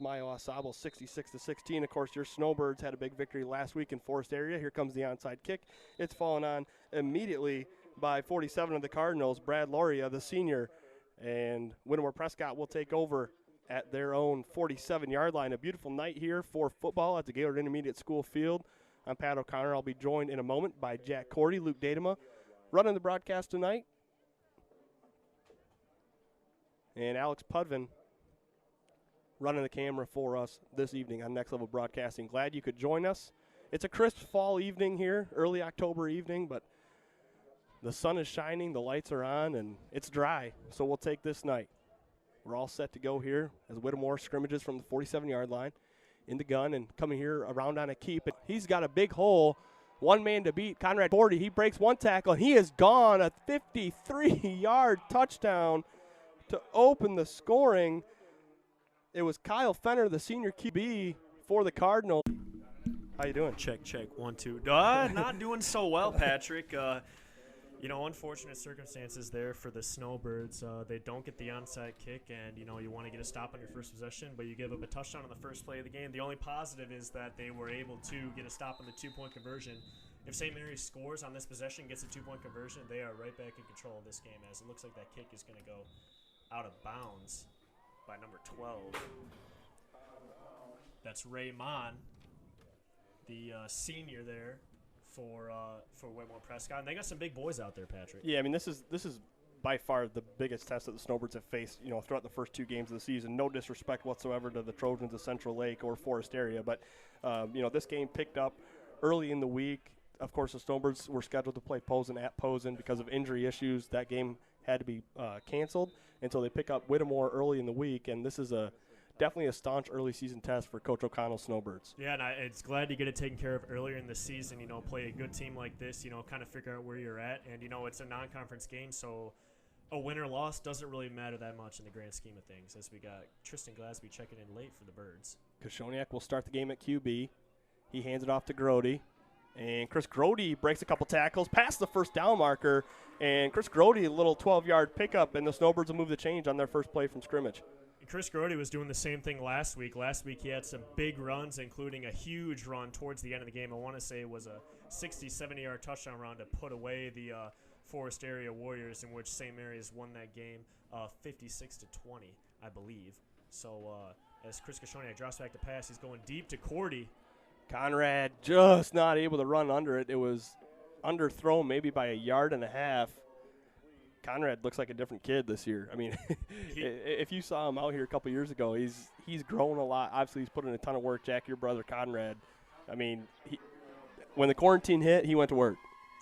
Mayo Asabo 66-16. Of course, your Snowbirds had a big victory last week in Forest area. Here comes the onside kick. It's fallen on immediately by 47 of the Cardinals, Brad Loria, the senior. And Whittemore-Prescott will take over at their own 47-yard line. A beautiful night here for football at the Gaylord Intermediate School field. I'm Pat O'Connor. I'll be joined in a moment by Jack Cordy, Luke Datema, running the broadcast tonight, and Alex Pudvin running the camera for us this evening on Next Level Broadcasting. Glad you could join us. It's a crisp fall evening here, early October evening, but the sun is shining, the lights are on, and it's dry, so we'll take this night. We're all set to go here as Whittemore scrimmages from the 47-yard line in the gun and coming here around on a keep. He's got a big hole, one man to beat, Conrad 40. He breaks one tackle, and he is gone, a 53-yard touchdown to open the scoring. It was Kyle Fenner, the senior QB for the Cardinals. How you doing? Check, 1, 2. Not doing so well, Patrick. Unfortunate circumstances there for the Snowbirds. They don't get the onside kick, and, you want to get a stop on your first possession, but you give up a touchdown on the first play of the game. The only positive is that they were able to get a stop on the two-point conversion. If St. Mary's scores on this possession, gets a two-point conversion, they are right back in control of this game, as it looks like that kick is going to go out of bounds by number 12. That's Raymond, the senior there for Whittemore-Prescott. And they got some big boys out there, Patrick. Yeah, I mean, this is by far the biggest test that the Snowbirds have faced, throughout the first two games of the season. No disrespect whatsoever to the Trojans of Central Lake or Forest area, but, this game picked up early in the week. Of course, the Snowbirds were scheduled to play Posen at Posen because of injury issues. That game had to be canceled, and so they pick up Whittemore early in the week, and this is definitely a staunch early season test for Coach O'Connell's Snowbirds. Yeah, and it's glad to get it taken care of earlier in the season, play a good team like this, kind of figure out where you're at. And, it's a non-conference game, so a win or loss doesn't really matter that much in the grand scheme of things, as we got Tristan Glasby checking in late for the Birds. Koshoniak will start the game at QB. He hands it off to Grody. And Chris Grody breaks a couple tackles past the first down marker. And Chris Grody, a little 12-yard pickup, and the Snowbirds will move the change on their first play from scrimmage. Chris Grody was doing the same thing last week. Last week he had some big runs, including a huge run towards the end of the game. I want to say it was a 60, 70-yard touchdown run to put away the Forest area Warriors, in which St. Mary's won that game 56-20, I believe. So as Chris Koshoniak drops back to pass, he's going deep to Cordy. Conrad just not able to run under it. It was underthrown maybe by a yard and a half. Conrad looks like a different kid this year. I mean, if you saw him out here a couple years ago, he's grown a lot. Obviously, he's put in a ton of work. Jack, your brother Conrad, I mean, when the quarantine hit, he went to work.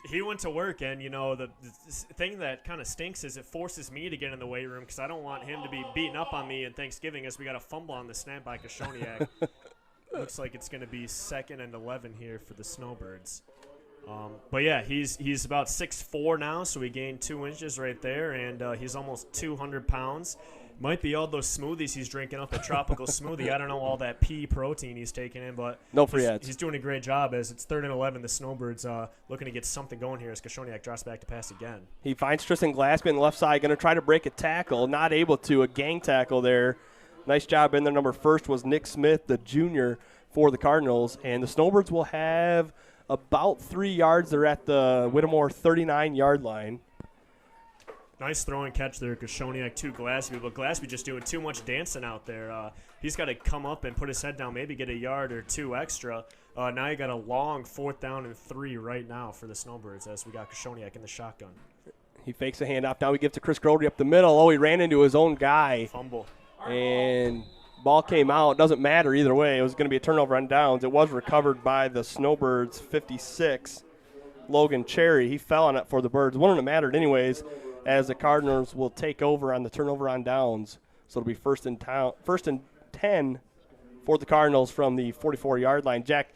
He went to work, and, the thing that kind of stinks is it forces me to get in the weight room because I don't want him to be beating up on me in Thanksgiving as we got a fumble on the snap by Koshoniak. Looks like it's going to be 2nd and 11 here for the Snowbirds. But, yeah, he's about 6'4" now, so he gained 2 inches right there, and he's almost 200 pounds. Might be all those smoothies he's drinking up at Tropical Smoothie. I don't know all that pea protein he's taking in, but no free ads. He's doing a great job as it's 3rd and 11. The Snowbirds looking to get something going here as Koshoniak drops back to pass again. He finds Tristan Glasby on the left side, going to try to break a tackle, not able to, a gang tackle there. Nice job in there. Number first was Nick Smith, the junior for the Cardinals, and the Snowbirds will have about 3 yards. They're at the Whittemore 39-yard line. Nice throw and catch there, Koshoniak to Glasby, but Glasby just doing too much dancing out there. He's got to come up and put his head down, maybe get a yard or two extra. Now you got a long 4th down and 3 right now for the Snowbirds as we got Koshoniak in the shotgun. He fakes a handoff. Now he gives to Chris Grody up the middle. Oh, he ran into his own guy. Fumble. And ball came out. Doesn't matter either way. It was going to be a turnover on downs. It was recovered by the Snowbirds, 56, Logan Cherry. He fell on it for the Birds. It wouldn't have mattered anyways, as the Cardinals will take over on the turnover on downs. So it'll be first and 10 for the Cardinals from the 44-yard line. Jack,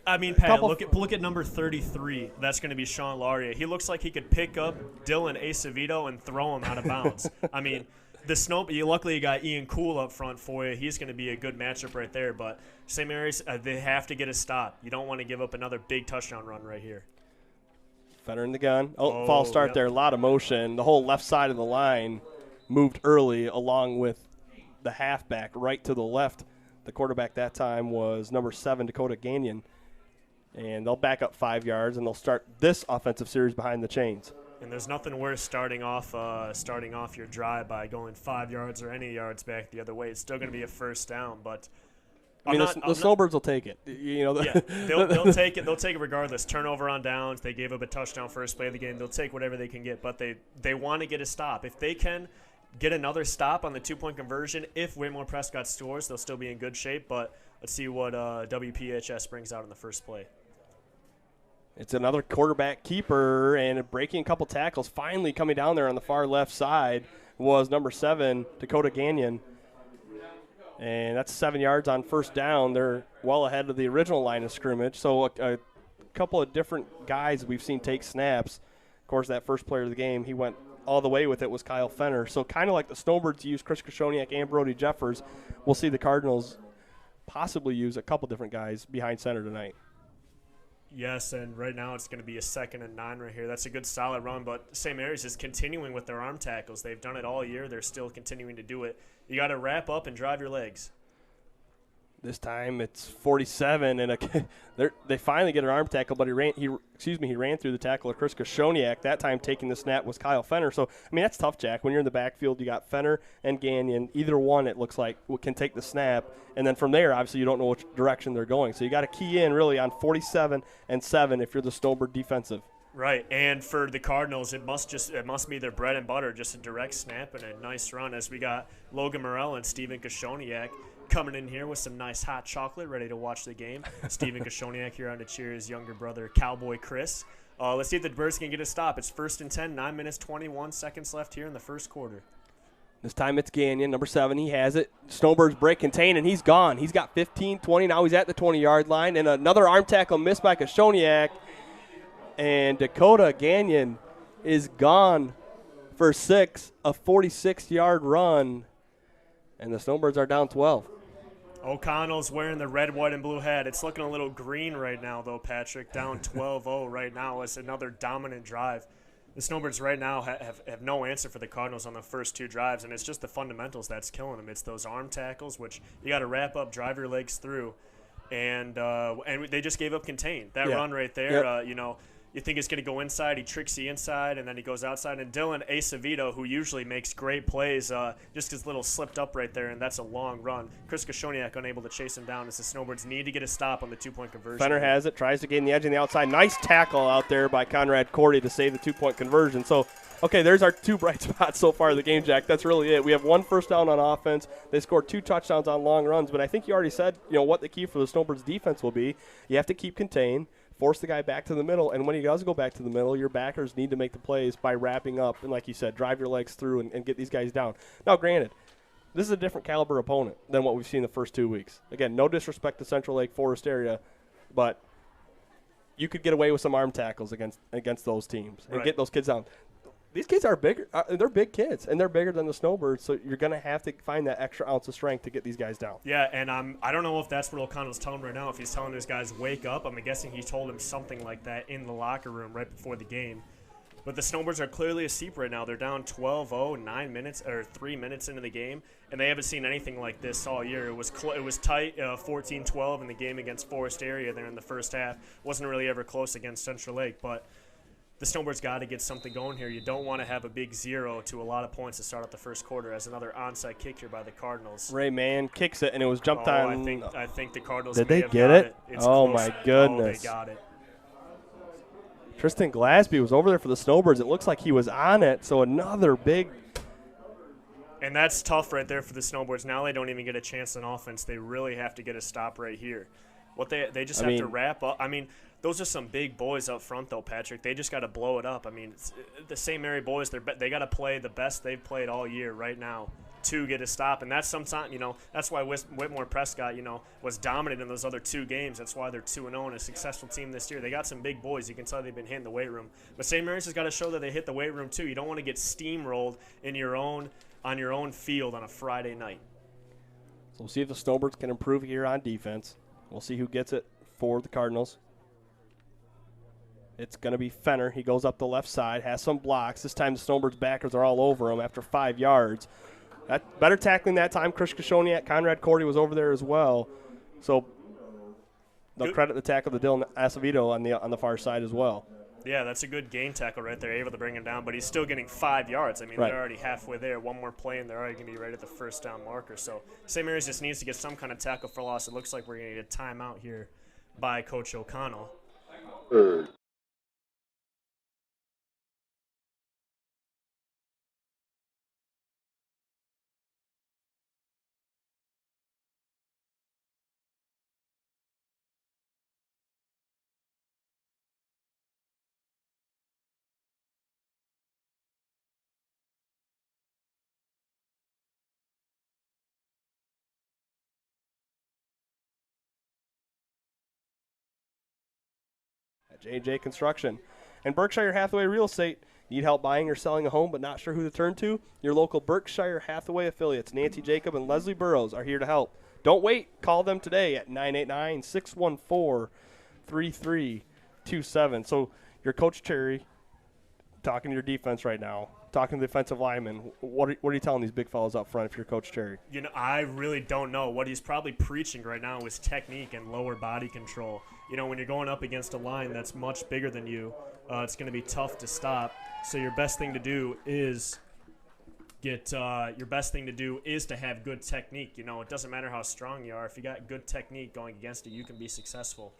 I mean, Pat, look at number 33. That's going to be Sean Laria. He looks like he could pick up Dylan Acevedo and throw him out of bounds. I mean, luckily you got Ian Cool up front for you. He's going to be a good matchup right there. But St. Mary's, they have to get a stop. You don't want to give up another big touchdown run right here. Fenner in the gun. False start there. A lot of motion. The whole left side of the line moved early along with the halfback right to the left. The quarterback that time was number 7, Dakota Gagnon. And they'll back up 5 yards, and they'll start this offensive series behind the chains. And there's nothing worse starting off your drive by going 5 yards or any yards back the other way. It's still going to be a first down, but I mean, the Snowbirds will take it. Yeah, they'll take it. They'll take it regardless. Turnover on downs. They gave up a touchdown first play of the game. They'll take whatever they can get, but they want to get a stop. If they can get another stop on the 2-point conversion, if Whittemore-Prescott scores, they'll still be in good shape. But let's see what WPHS brings out in the first play. It's another quarterback keeper and breaking a couple tackles. Finally coming down there on the far left side was number 7, Dakota Gagnon. And that's 7 yards on first down. They're well ahead of the original line of scrimmage. So a couple of different guys we've seen take snaps. Of course, that first player of the game, he went all the way with it, was Kyle Fenner. So kind of like the Snowbirds used Chris Koshoniak and Brody Jeffers, we'll see the Cardinals possibly use a couple different guys behind center tonight. Yes, and right now it's going to be a 2nd and 9 right here. That's a good solid run, but St. Mary's is continuing with their arm tackles. They've done it all year. They're still continuing to do it. You got to wrap up and drive your legs. This time it's 47, and they finally get an arm tackle, but he ran through the tackle of Chris Koshoniak. That time taking the snap was Kyle Fenner. So, I mean, that's tough, Jack. When you're in the backfield, you got Fenner and Gagnon. Either one, it looks like, can take the snap. And then from there, obviously, you don't know which direction they're going. So you got to key in really on 47 and 7 if you're the Snowbird defensive. Right, and for the Cardinals, it must be their bread and butter, just a direct snap and a nice run, as we got Logan Morell and Stephen Koshoniak coming in here with some nice hot chocolate, ready to watch the game. Stephen Koshoniak here on to cheer his younger brother, Cowboy Chris. Let's see if the Birds can get a stop. It's 1st and 10, 9 minutes, 21 seconds left here in the first quarter. This time it's Gagnon, number 7. He has it. Snowbirds break contain, and he's gone. He's got 15, 20. Now he's at the 20-yard line, and another arm tackle missed by Koshoniak. And Dakota Gagnon is gone for 6, a 46-yard run, and the Snowbirds are down 12. O'Connell's wearing the red, white, and blue hat. It's looking a little green right now, though, Patrick. Down 12-0 right now. It's another dominant drive. The Snowbirds right now have no answer for the Cardinals on the first 2 drives, and it's just the fundamentals that's killing them. It's those arm tackles, which you got to wrap up, drive your legs through, and they just gave up contain. That run right there, you think it's going to go inside. He tricks the inside, and then he goes outside. And Dylan Acevedo, who usually makes great plays, just gets a little slipped up right there, and that's a long run. Chris Koshoniak unable to chase him down as the Snowbirds need to get a stop on the 2-point conversion. Fenner has it, tries to gain the edge on the outside. Nice tackle out there by Conrad Cordy to save the 2-point conversion. So, okay, there's our 2 bright spots so far of the game, Jack. That's really it. We have 1 first down on offense. They scored 2 touchdowns on long runs, but I think you already said, what the key for the Snowbirds defense will be. You have to keep contained. Force the guy back to the middle, and when he does go back to the middle, your backers need to make the plays by wrapping up and, like you said, drive your legs through and get these guys down. Now, granted, this is a different caliber opponent than what we've seen the first 2 weeks. Again, no disrespect to Central Lake Forest area, but you could get away with some arm tackles against those teams and get those kids down. These kids are bigger. They're big kids, and they're bigger than the Snowbirds, so you're going to have to find that extra ounce of strength to get these guys down. Yeah, and I don't know if that's what O'Connell's telling him right now. If he's telling his guys, wake up, I'm guessing he told him something like that in the locker room right before the game. But the Snowbirds are clearly asleep right now. They're down 12-0, 3 minutes into the game, and they haven't seen anything like this all year. It was tight, 14-12 in the game against Forest Area there in the first half. Wasn't really ever close against Central Lake, but the Snowbirds got to get something going here. You don't want to have a big 0 to a lot of points to start out the first quarter as another onside kick here by the Cardinals. Ray Mann kicks it, and it was jumped on. I think the Cardinals Did may they have get got it? It's oh, close. my goodness. Oh, they got it. Tristan Glasby was over there for the Snowbirds. It looks like he was on it, so another big. And that's tough right there for the Snowbirds. Now they don't even get a chance on offense. They really have to get a stop right here. They just have to wrap up. Those are some big boys up front, though, Patrick. They just got to blow it up. The St. Mary boys, they got to play the best they've played all year right now to get a stop. And that's sometimes, that's why Whittemore-Prescott, was dominant in those other 2 games. That's why they're 2-0 and a successful team this year. They got some big boys. You can tell they've been hitting the weight room. But St. Mary's has got to show that they hit the weight room, too. You don't want to get steamrolled on your own field on a Friday night. So we'll see if the Snowbirds can improve here on defense. We'll see who gets it for the Cardinals. It's going to be Fenner. He goes up the left side, has some blocks. This time the Snowbirds backers are all over him after 5 yards. That better tackling that time. Chris Kashoniak, Conrad Cordy was over there as well. So they'll credit the tackle to Dylan Acevedo on the far side as well. Yeah, that's a good gain tackle right there, able to bring him down, but he's still getting 5 yards. I mean, They're already halfway there. One more play, and they're already going to be right at the first down marker. So St. Mary's just needs to get some kind of tackle for loss. It looks like we're going to get a timeout here by Coach O'Connell. At JJ Construction. And Berkshire Hathaway Real Estate. Need help buying or selling a home but not sure who to turn to? Your local Berkshire Hathaway affiliates, Nancy Jacob and Leslie Burrows, are here to help. Don't wait. Call them today at 989-614-3327. So your Coach Cherry, talking to your defense right now, talking to the defensive linemen, what are you telling these big fellas up front if you're Coach Cherry? You know, I really don't know. What he's probably preaching right now is technique and lower body control. You know, when you're going up against a line that's much bigger than you, it's going to be tough to stop. So your best thing to do is to have good technique. You know, it doesn't matter how strong you are. If you got good technique going against it, you can be successful.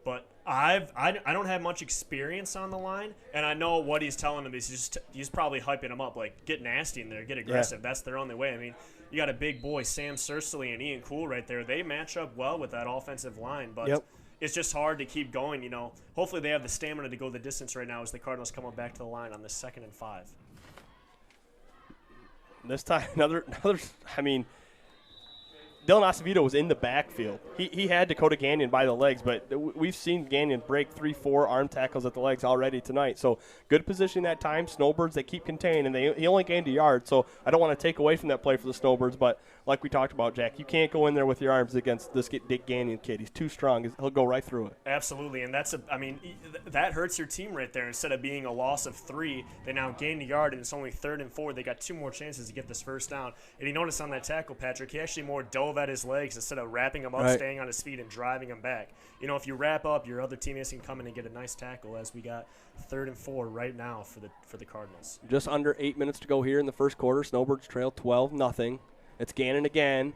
But I don't have much experience on the line, and I know what he's telling them is he's probably hyping them up, like, get nasty in there, get aggressive. Yeah. That's their only way. I mean, you got a big boy, Sam Sursley and Ian Cool right there. They match up well with that offensive line, but it's just hard to keep going, you know. Hopefully they have the stamina to go the distance right now as the Cardinals come up back to the line on this 2nd and 5. This time, another I mean, Dylan Acevedo was in the backfield. He had Dakota Gagnon by the legs, but we've seen Gagnon break 3-4 arm tackles at the legs already tonight. So good position that time. Snowbirds, they keep contained, and he only gained a yard. So I don't want to take away from that play for the Snowbirds, but like we talked about, Jack, you can't go in there with your arms against this Dick Gagnon kid. He's too strong. He'll go right through it. Absolutely, and that hurts your team right there. Instead of being a loss of 3, they now gained a yard, and it's only 3rd and 4. They got 2 more chances to get this first down. And you notice on that tackle, Patrick, he actually more dove at his legs instead of wrapping him up, staying on his feet, and driving him back. You know, if you wrap up, your other teammates can come in and get a nice tackle, as we got 3rd and 4 right now for the Cardinals. Just under 8 minutes to go here in the first quarter. Snowbirds trail 12-0. It's Gannon again.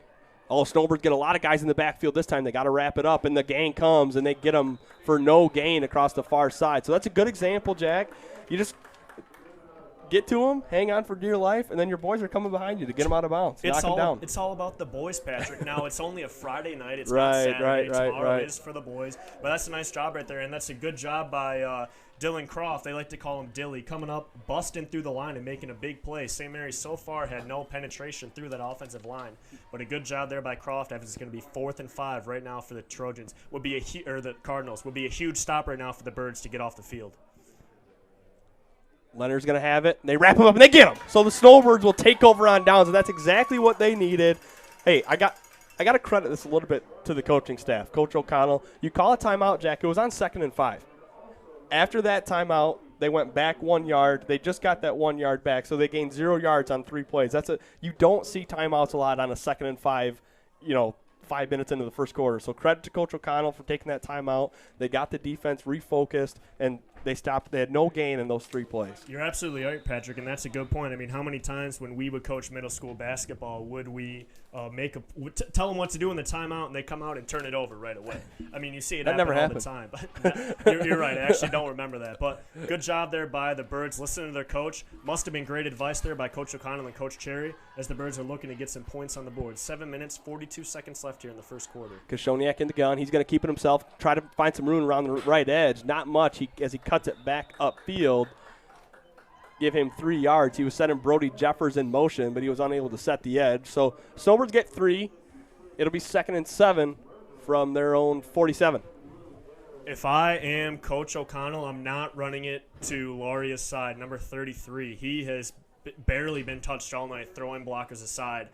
Oh, Snowbirds get a lot of guys in the backfield this time. They got to wrap it up, and the gang comes, and they get them for no gain across the far side. So that's a good example, Jack. You just get to them, hang on for dear life, and then your boys are coming behind you to get them out of bounds, knock them down. It's all about the boys, Patrick. Now, it's only a Friday night. It's not Saturday. Tomorrow is for the boys. But that's a nice job right there, and that's a good job by Dylan Croft. They like to call him Dilly, coming up, busting through the line and making a big play. St. Mary's so far had no penetration through that offensive line, but a good job there by Croft. It's going to be 4th and 5 right now for the Trojans. The Cardinals would be a huge stop right now for the Birds to get off the field. Leonard's going to have it. They wrap him up, and they get him. So the Snowbirds will take over on downs, and that's exactly what they needed. Hey, I got to credit this a little bit to the coaching staff. Coach O'Connell, you call a timeout, Jack. It was on 2nd and 5. After that timeout, they went back 1 yard. They just got that 1 yard back, so they gained 0 yards on 3 plays. You don't see timeouts a lot on a 2nd and 5, 5 minutes into the first quarter. So credit to Coach O'Connell for taking that timeout. They got the defense refocused, and they stopped. They had no gain in those 3 plays. You're absolutely right, Patrick, and that's a good point. I mean, how many times when we would coach middle school basketball would we tell them what to do in the timeout, and they come out and turn it over right away? I mean, you see it happen all the time. But you're right. I actually don't remember that. But good job there by the Birds. Listening to their coach. Must have been great advice there by Coach O'Connell and Coach Cherry as the Birds are looking to get some points on the board. 7 minutes, 42 seconds left here in the first quarter. Kashoniak in the gun. He's going to keep it himself. Try to find some room around the right edge. Not much as he cuts it back upfield. Give him 3 yards. He was setting Brody Jeffers in motion, but he was unable to set the edge. So Snowbirds get 3. It'll be 2nd and 7 from their own 47. If I am Coach O'Connell, I'm not running it to Lauria's side, number 33. He has barely been touched all night, throwing blockers aside.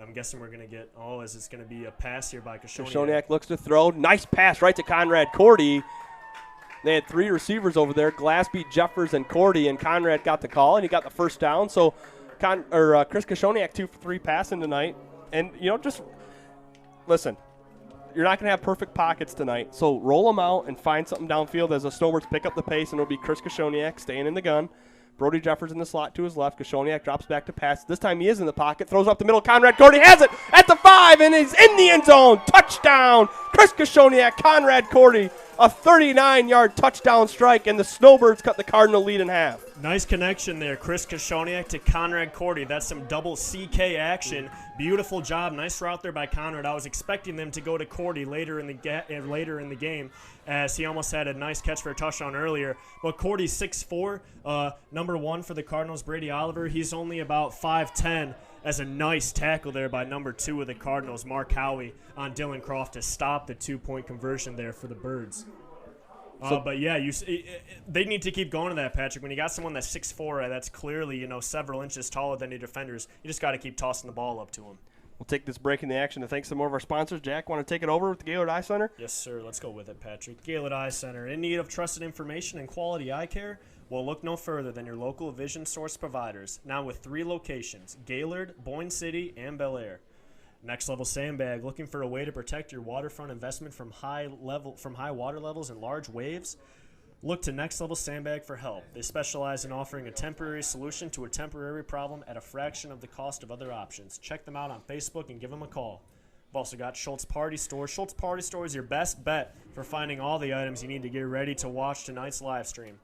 I'm guessing we're going to get, is it's going to be a pass here by Kashoniak. Kashoniak looks to throw. Nice pass right to Conrad Cordy. They had 3 receivers over there. Glass beat Jeffers and Cordy, and Conrad got the call, and he got the first down. So Chris Koshoniak 2 for 3 passing tonight. And, just listen, you're not going to have perfect pockets tonight. So roll them out and find something downfield as the Snowbirds pick up the pace, and it'll be Chris Koshoniak staying in the gun. Brody Jeffers in the slot to his left. Koshoniak drops back to pass. This time he is in the pocket. Throws up the middle. Conrad Cordy has it at the 5, and he's in the end zone. Touchdown. Chris Koshoniak, Conrad Cordy. A 39-yard touchdown strike, and the Snowbirds cut the Cardinal lead in half. Nice connection there. Chris Koshoniak to Conrad Cordy. That's some double CK action. Beautiful job. Nice route there by Conrad. I was expecting them to go to Cordy later in the game, as he almost had a nice catch for a touchdown earlier. But Cordy's 6'4", number 1 for the Cardinals, Brady Oliver. He's only about 5'10", as a nice tackle there by number 2 of the Cardinals, Mark Howie, on Dylan Croft to stop the 2-point conversion there for the Birds. But yeah, they need to keep going to that, Patrick. When you got someone that's 6'4", that's clearly several inches taller than your defenders, you just got to keep tossing the ball up to them. We'll take this break in the action to thank some more of our sponsors. Jack, want to take it over with the Gaylord Eye Center? Yes, sir. Let's go with it, Patrick. Gaylord Eye Center. In need of trusted information and quality eye care? Well, look no further than your local Vision Source providers, now with 3 locations, Gaylord, Boyne City, and Bel Air. Next Level Sandbag, looking for a way to protect your waterfront investment from high water levels and large waves? Look to Next Level Sandbag for help. They specialize in offering a temporary solution to a temporary problem at a fraction of the cost of other options. Check them out on Facebook and give them a call. We've also got Schultz Party Store. Schultz Party Store is your best bet for finding all the items you need to get ready to watch tonight's live stream.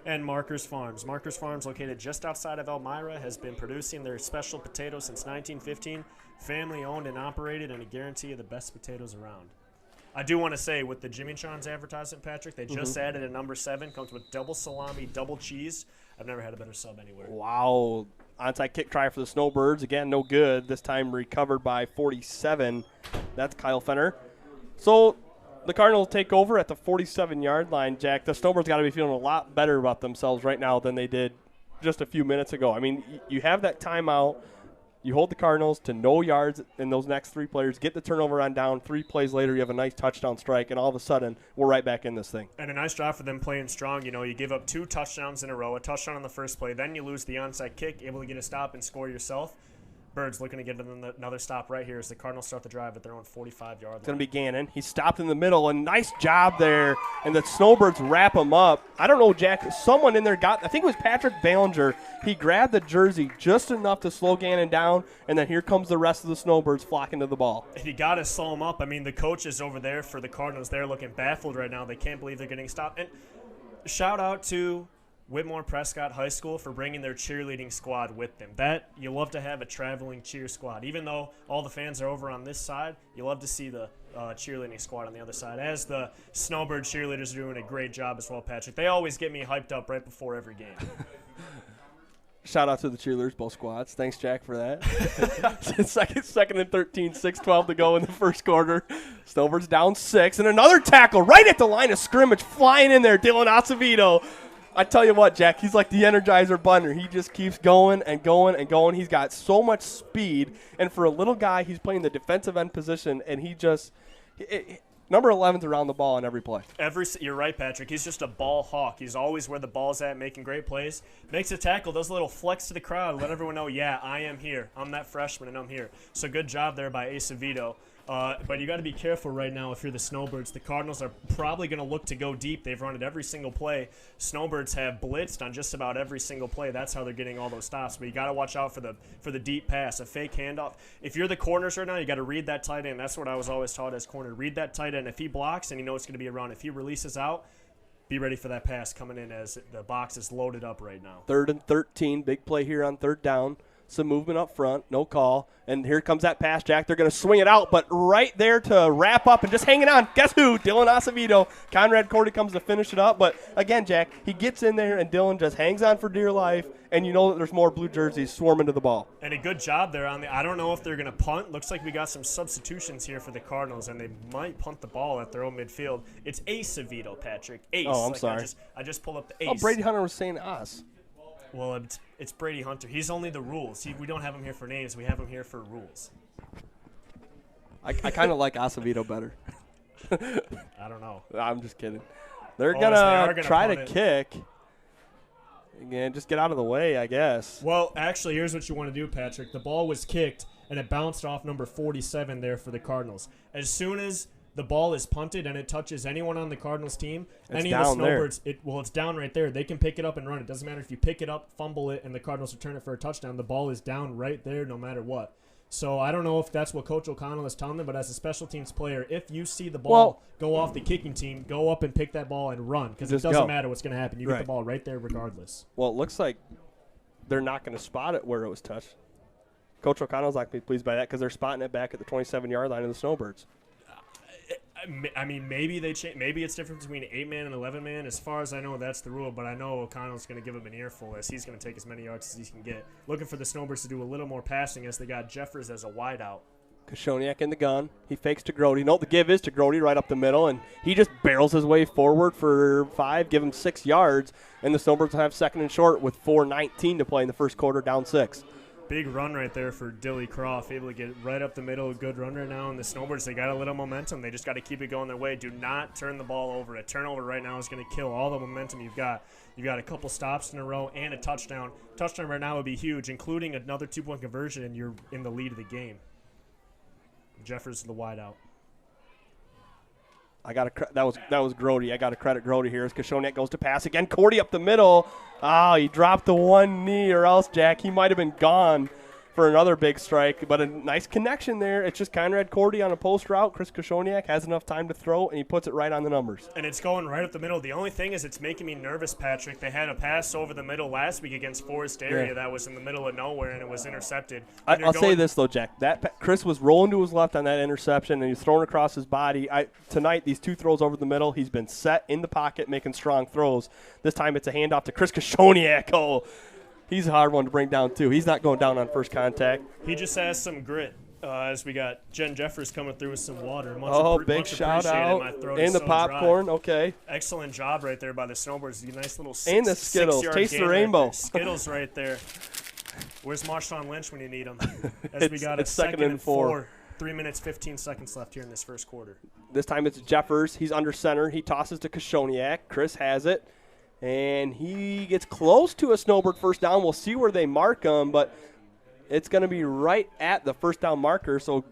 And Markers Farms. Markers Farms, located just outside of Elmira, has been producing their special potatoes since 1915. Family owned and operated, and a guarantee of the best potatoes around. I do want to say, with the Jimmy John's advertisement, Patrick, they just added a number 7. Comes with double salami, double cheese. I've never had a better sub anywhere. Wow. Onside kick try for the Snowbirds. Again, no good. This time recovered by 47. That's Kyle Fenner. So the Cardinals take over at the 47-yard line, Jack. The Snowbirds got to be feeling a lot better about themselves right now than they did just a few minutes ago. I mean, you have that timeout. You hold the Cardinals to no yards in those next 3 players, get the turnover on down. 3 plays later, you have a nice touchdown strike, and all of a sudden, we're right back in this thing. And a nice job for them playing strong. You give up 2 touchdowns in a row, a touchdown on the first play, then you lose the onside kick, able to get a stop and score yourself. Birds looking to get another stop right here as the Cardinals start the drive at their own 45-yard line. It's going to be Gannon. He stopped in the middle, and nice job there, and the Snowbirds wrap him up. I don't know, Jack, someone in there I think it was Patrick Ballinger. He grabbed the jersey just enough to slow Gannon down, and then here comes the rest of the Snowbirds flocking to the ball. And you got to slow him up. I mean, the coaches over there for the Cardinals, they're looking baffled right now. They can't believe they're getting stopped. And shout out to Whittemore-Prescott High School for bringing their cheerleading squad with them. That, you love to have a traveling cheer squad. Even though all the fans are over on this side, you love to see the cheerleading squad on the other side. As the Snowbird cheerleaders are doing a great job as well, Patrick. They always get me hyped up right before every game. Shout out to the cheerleaders, both squads. Thanks, Jack, for that. second and 13, 6:12 to go in the first quarter. Snowbirds down 6, and another tackle right at the line of scrimmage, flying in there, Dylan Acevedo. I tell you what, Jack, he's like the Energizer Bunny. He just keeps going and going and going. He's got so much speed, and for a little guy, he's playing the defensive end position, and he just number 11's around the ball on every play. You're right, Patrick. He's just a ball hawk. He's always where the ball's at, making great plays. Makes a tackle, does a little flex to the crowd, let everyone know, yeah, I am here. I'm that freshman, and I'm here. So good job there by Acevedo. But you got to be careful right now if you're the Snowbirds. The Cardinals are probably going to look to go deep. They've run it every single play. Snowbirds have blitzed on just about every single play. That's how they're getting all those stops. But you got to watch out for the deep pass, a fake handoff. If you're the corners right now, you got to read that tight end. That's what I was always taught as corner. Read that tight end. If he blocks, and you know it's going to be a run. If he releases out, be ready for that pass coming in as the box is loaded up right now. 3rd and 13, big play here on 3rd down. Some movement up front, no call. And here comes that pass, Jack. They're going to swing it out, but right there to wrap up and just hanging on. Guess who? Dylan Acevedo. Conrad Cordy comes to finish it up. But, again, Jack, he gets in there, and Dylan just hangs on for dear life, and you know that there's more blue jerseys swarming to the ball. And a good job there on I don't know if they're going to punt. Looks like we got some substitutions here for the Cardinals, and they might punt the ball at their own midfield. It's Acevedo, Patrick. Ace. Oh, I'm sorry. I just pulled up the Ace. Oh, Brady Hunter was saying us. Well, it's Brady Hunter. He's only the rules. We don't have him here for names. We have him here for rules. I kind of like Acevedo better. I don't know. I'm just kidding. They're going to try to kick. Again, just get out of the way, I guess. Well, actually, here's what you want to do, Patrick. The ball was kicked, and it bounced off number 47 there for the Cardinals. As soon as the ball is punted and it touches anyone on the Cardinals team, any of the Snowbirds, it's down right there. They can pick it up and run. It doesn't matter if you pick it up, fumble it, and the Cardinals return it for a touchdown. The ball is down right there no matter what. So I don't know if that's what Coach O'Connell is telling them, but as a special teams player, if you see the ball go off the kicking team, go up and pick that ball and run, because it doesn't matter what's going to happen. You get the ball right there regardless. Well, it looks like they're not going to spot it where it was touched. Coach O'Connell's not going to be pleased by that because they're spotting it back at the 27-yard line of the Snowbirds. I mean, maybe they change. Maybe it's different between 8-man and 11-man. As far as I know, that's the rule. But I know O'Connell's going to give him an earful as he's going to take as many yards as he can get. Looking for the Snowbirds to do a little more passing as they got Jeffers as a wideout. Kashoniak in the gun. He fakes to Grody. No, the give is to Grody right up the middle, and he just barrels his way forward for 5, give him 6 yards, and the Snowbirds will have second and short with 4:19 to play in the first quarter, down 6. Big run right there for Dilly Croft, able to get right up the middle. A good run right now. And the Snowbirds, they got a little momentum. They just got to keep it going their way. Do not turn the ball over. A turnover right now is going to kill all the momentum you've got. You've got a couple stops in a row and a touchdown. Touchdown right now would be huge, including another 2-point conversion, and you're in the lead of the game. Jeffers the wideout. That was Grody. I got to credit Grody here as Kashoniak goes to pass again. Cordy up the middle. He dropped the one knee, or else, Jack, he might have been gone for another big strike. But a nice connection there. It's just Conrad Cordy on a post route. Chris Kashoniak has enough time to throw, and he puts it right on the numbers. And it's going right up the middle. The only thing is it's making me nervous, Patrick. They had a pass over the middle last week against Forest Area that was in the middle of nowhere, and it was intercepted. I'll say this, though, Jack. Chris was rolling to his left on that interception, and he's thrown across his body. Tonight, these 2 throws over the middle, he's been set in the pocket making strong throws. This time it's a handoff to Chris Kashoniak. Oh, he's a hard one to bring down, too. He's not going down on first contact. He just has some grit. As we got Jen Jeffers coming through with some water. Big shout out. And the popcorn, okay. Excellent job right there by the Snowbirds. Nice little and the Skittles. Taste the rainbow. Skittles right there. Where's Marshawn Lynch when you need him? As we got a second and 4. 3 minutes, 15 seconds left here in this first quarter. This time it's Jeffers. He's under center. He tosses to Kashoniak. Chris has it. And he gets close to a Snowbird first down. We'll see where they mark him, but it's going to be right at the first down marker. So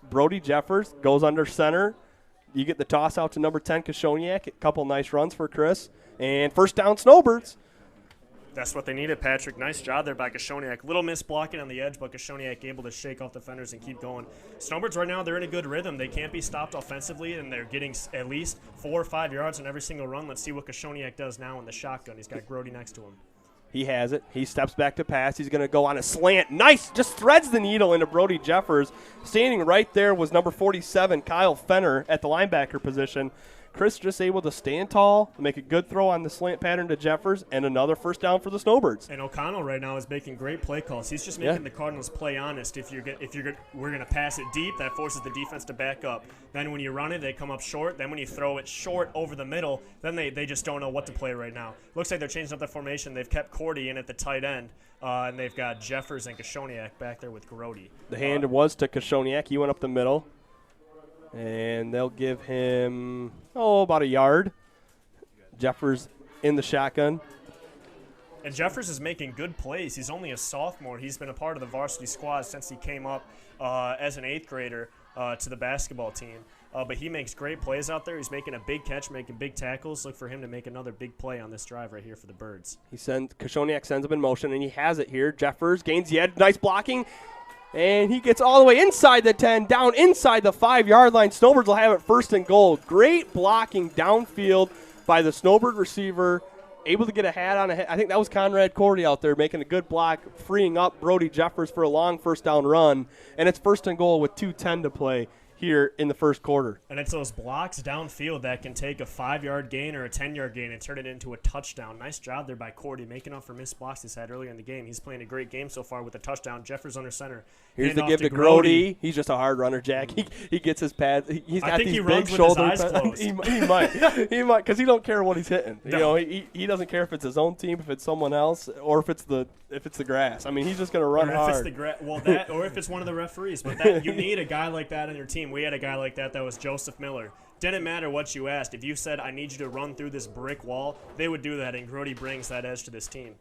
Brody Jeffers goes under center. You get the toss out to number 10, Kashoniak. A couple nice runs for Chris. And first down, Snowbirds. That's what they needed, Patrick. Nice job there by Kashoniak. Little miss blocking on the edge, but Kashoniak able to shake off defenders and keep going. Snowbirds right now, they're in a good rhythm. They can't be stopped offensively, and they're getting at least 4 or 5 yards on every single run. Let's see what Kashoniak does now in the shotgun. He's got Grody next to him. He has it. He steps back to pass. He's going to go on a slant. Nice. Just threads the needle into Brody Jeffers. Standing right there was number 47, Kyle Fenner, at the linebacker position. Chris just able to stand tall, make a good throw on the slant pattern to Jeffers, and another first down for the Snowbirds. And O'Connell right now is making great play calls. He's just making the Cardinals play honest. We're going to pass it deep, that forces the defense to back up. Then when you run it, they come up short. Then when you throw it short over the middle, then they just don't know what to play right now. Looks like they're changing up the formation. They've kept Cordy in at the tight end, and they've got Jeffers and Kashoniak back there with Grody. The hand was to Kashoniak. He went up the middle. And they'll give him, about a yard. Jeffers in the shotgun. And Jeffers is making good plays. He's only a sophomore. He's been a part of the varsity squad since he came up as an 8th grader to the basketball team. But he makes great plays out there. He's making a big catch, making big tackles. Look for him to make another big play on this drive right here for the Birds. Kashoniak sends him in motion, and he has it here. Jeffers gains the edge. Nice blocking. And he gets all the way inside the 10, down inside the 5-yard line. Snowbirds will have it first and goal. Great blocking downfield by the Snowbird receiver. Able to get a hat on a head. I think that was Conrad Cordy out there making a good block, freeing up Brody Jeffers for a long first down run. And it's first and goal with 2:10 to play here in the first quarter. And it's those blocks downfield that can take a 5-yard gain or a 10-yard gain and turn it into a touchdown. Nice job there by Cordy, making up for missed blocks he's had earlier in the game. He's playing a great game so far with a touchdoton. Jeffers under center. Here's the give to Grody. He's just a hard runner, Jack. He gets his pads. He's got these big shoulders. He might. He might, because he don't care what he's hitting. No. You know, he doesn't care if it's his own team, if it's someone else, or if it's the if it's the grass. I mean, he's just going to run or hard. If it's the or if it's one of the referees. But that, you need a guy like that on your team. We had a guy like that was Joseph Miller. Didn't matter what you asked. If you said, I need you to run through this brick wall, they would do that, and Grody brings that edge to this team.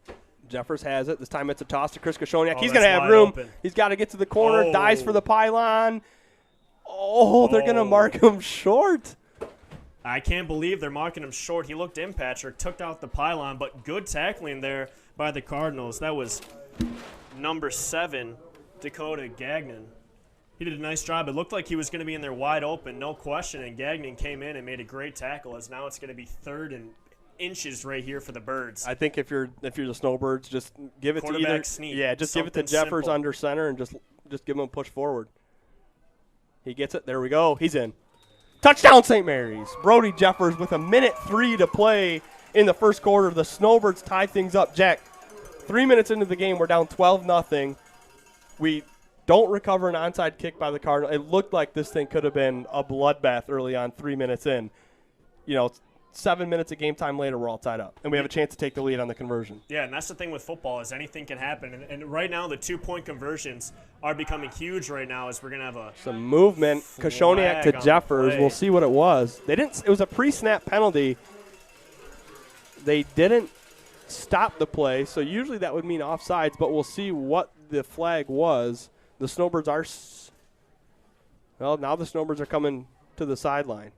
Jeffers has it. This time it's a toss to Chris Koshoniak. Oh, He's going to have room. He's got to get to the corner. Dives for the pylon. Oh, they're going to mark him short. I can't believe they're marking him short. He looked in, Patrick, took out the pylon, but good tackling there by the Cardinals. That was number 7, Dakota Gagnon. He did a nice job. It looked like he was going to be in there wide open, no question, and Gagnon came in and made a great tackle, as now it's going to be 3rd and inches right here for the Birds. I think if you're the Snowbirds, just give it to either. Sneak. Yeah, just give it to Jeffers under center and just give him a push forward. He gets it. There we go. He's in. Touchdown, St. Mary's. Brody Jeffers with 1:03 to play in the first quarter. The Snowbirds tie things up. Jack, 3 minutes into the game, we're down 12-0. We don't recover an onside kick by the Cardinals. It looked like this thing could have been a bloodbath early on, 3 minutes in. 7 minutes of game time later, we're all tied up. And we have a chance to take the lead on the conversion. Yeah, and that's the thing with football is anything can happen. And right now, the 2-point conversions are becoming huge right now as we're going to have some movement. Koshoniak to Jeffers. We'll see what it was. It was a pre-snap penalty. They didn't stop the play, so usually that would mean offsides, but we'll see what the flag was. The Snowbirds are – well, now the Snowbirds are coming to the sideline.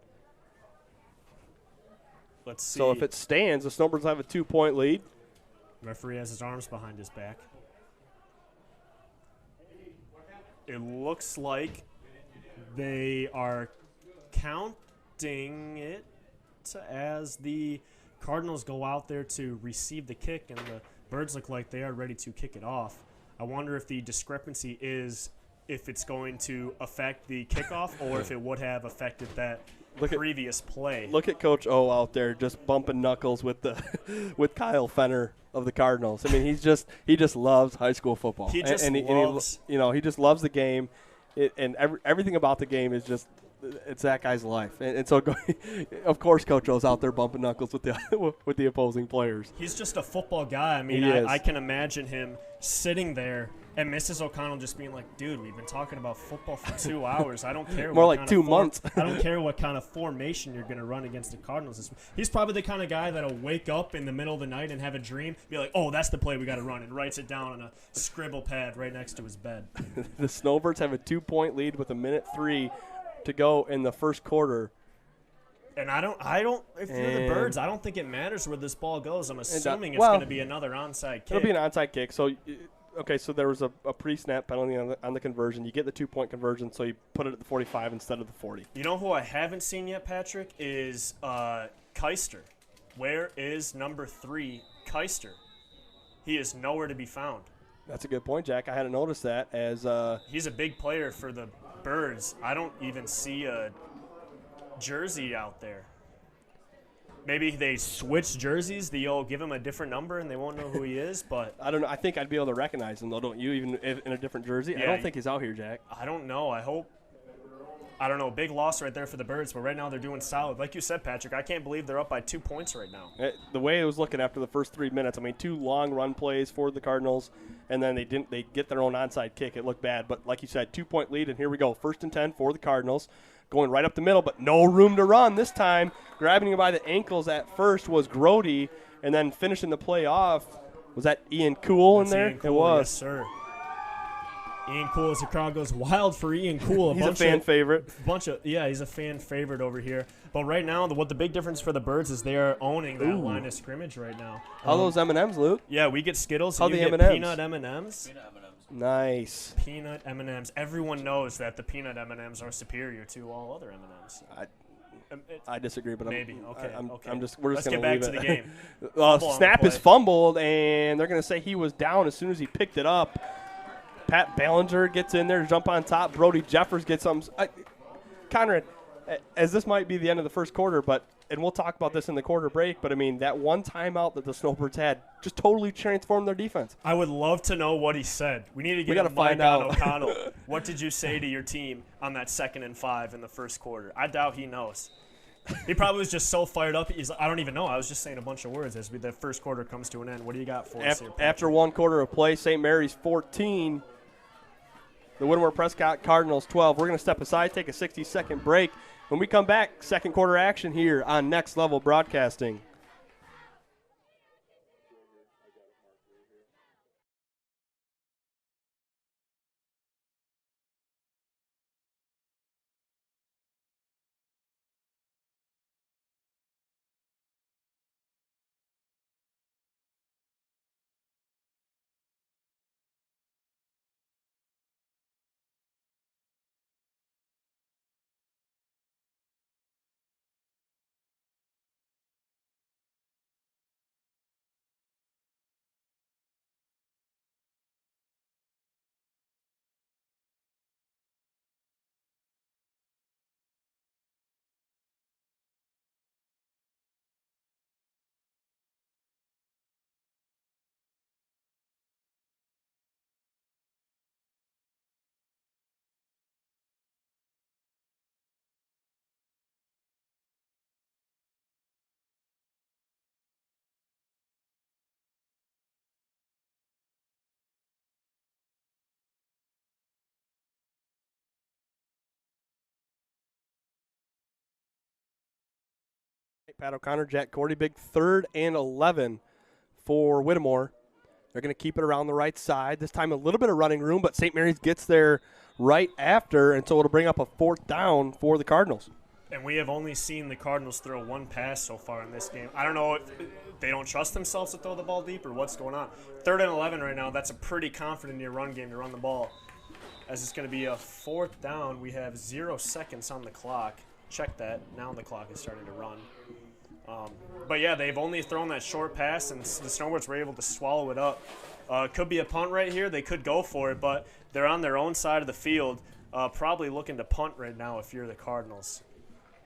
Let's see. So if it stands, the Snowbirds have a 2-point lead. Referee has his arms behind his back. It looks like they are counting it as the Cardinals go out there to receive the kick, and the Birds look like they are ready to kick it off. I wonder if the discrepancy is if it's going to affect the kickoff or if it would have affected that previous play. Look at Coach O out there just bumping knuckles with with Kyle Fenner of the Cardinals. I mean, he just loves high school football. He just loves. He just loves the game, everything about the game is just it's that guy's life. And so, of course, Coach O's out there bumping knuckles with the opposing players. He's just a football guy. I mean, I can imagine him sitting there and Mrs. O'Connell just being like, dude, we've been talking about football for 2 hours. I don't care. More like 2 months. I don't care what kind of formation you're going to run against the Cardinals. He's probably the kind of guy that'll wake up in the middle of the night and have a dream, be like, oh, that's the play we got to run, and writes it down on a scribble pad right next to his bed. The Snowbirds have a 2-point lead with 1:03 to go in the first quarter. And if you're the Birds, I don't think it matters where this ball goes. I'm assuming it's going to be another onside kick. It'll be an onside kick. So, okay, so there was a pre-snap penalty on the conversion. You get the 2-point conversion, so you put it at the 45 instead of the 40. You know who I haven't seen yet, Patrick, is Keister. Where is number 3, Keister? He is nowhere to be found. That's a good point, Jack. I hadn't noticed that. As he's a big player for the Birds. I don't even see a jersey out there. Maybe they switch jerseys. They'll give him a different number and they won't know who he is. But I don't know. I think I'd be able to recognize him, though, don't you, even in a different jersey? Yeah, I don't think he's out here, Jack. I don't know. I don't know. Big loss right there for the Birds, but right now they're doing solid. Like you said, Patrick, I can't believe they're up by 2 points right now. The way it was looking after the first 3 minutes, I mean, 2 long run plays for the Cardinals, and then they get their own onside kick. It looked bad, but like you said, 2-point lead, and here we go. 1st and 10 for the Cardinals. Going right up the middle, but no room to run this time. Grabbing him by the ankles at first was Grody, and then finishing the play off. Was that Ian Cool in there? Ian Cool, it was. Yes, sir. Ian Cool, as the crowd goes wild for Ian Cool. He's a fan favorite. He's a fan favorite over here. But right now, what the big difference for the Birds is they are owning that line of scrimmage right now. How those M&Ms, Luke? Yeah, we get Skittles. How and the you get M&Ms? Peanut M&Ms. Nice. Peanut M&Ms. Everyone knows that the peanut M&Ms are superior to all other M&Ms. I disagree, but maybe. We're just going to get back to the game. Snap is fumbled, and they're going to say he was down as soon as he picked it up. Pat Ballinger gets in there to jump on top. Brody Jeffers gets some. Conrad, as this might be the end of the first quarter, and we'll talk about this in the quarter break, but, I mean, that one timeout that the Snowbirds had just totally transformed their defense. I would love to know what he said. We need to get a mic on O'Connell. What did you say to your team on that 2nd and 5 in the first quarter? I doubt he knows. He probably was just so fired up. He's like, I don't even know. I was just saying a bunch of words as the first quarter comes to an end. What do you got for us here, Patrick? After one quarter of play, St. Mary's 14, the Whittemore-Prescott Cardinals 12. We're going to step aside, take a 60-second break. When we come back, second quarter action here on Next Level Broadcasting. Pat O'Connor, Jack Cordy, big 3rd and 11 for Whittemore. They're going to keep it around the right side. This time a little bit of running room, but St. Mary's gets there right after, and so it'll bring up a 4th down for the Cardinals. And we have only seen the Cardinals throw one pass so far in this game. I don't know if they don't trust themselves to throw the ball deep or what's going on. 3rd and 11 right now. That's a pretty confident in your run game to run the ball. As it's going to be a 4th down, we have 0 seconds on the clock. Check that. Now the clock is starting to run. But, yeah, they've only thrown that short pass, and the Snowbirds were able to swallow it up. Could be a punt right here. They could go for it, but they're on their own side of the field, probably looking to punt right now if you're the Cardinals.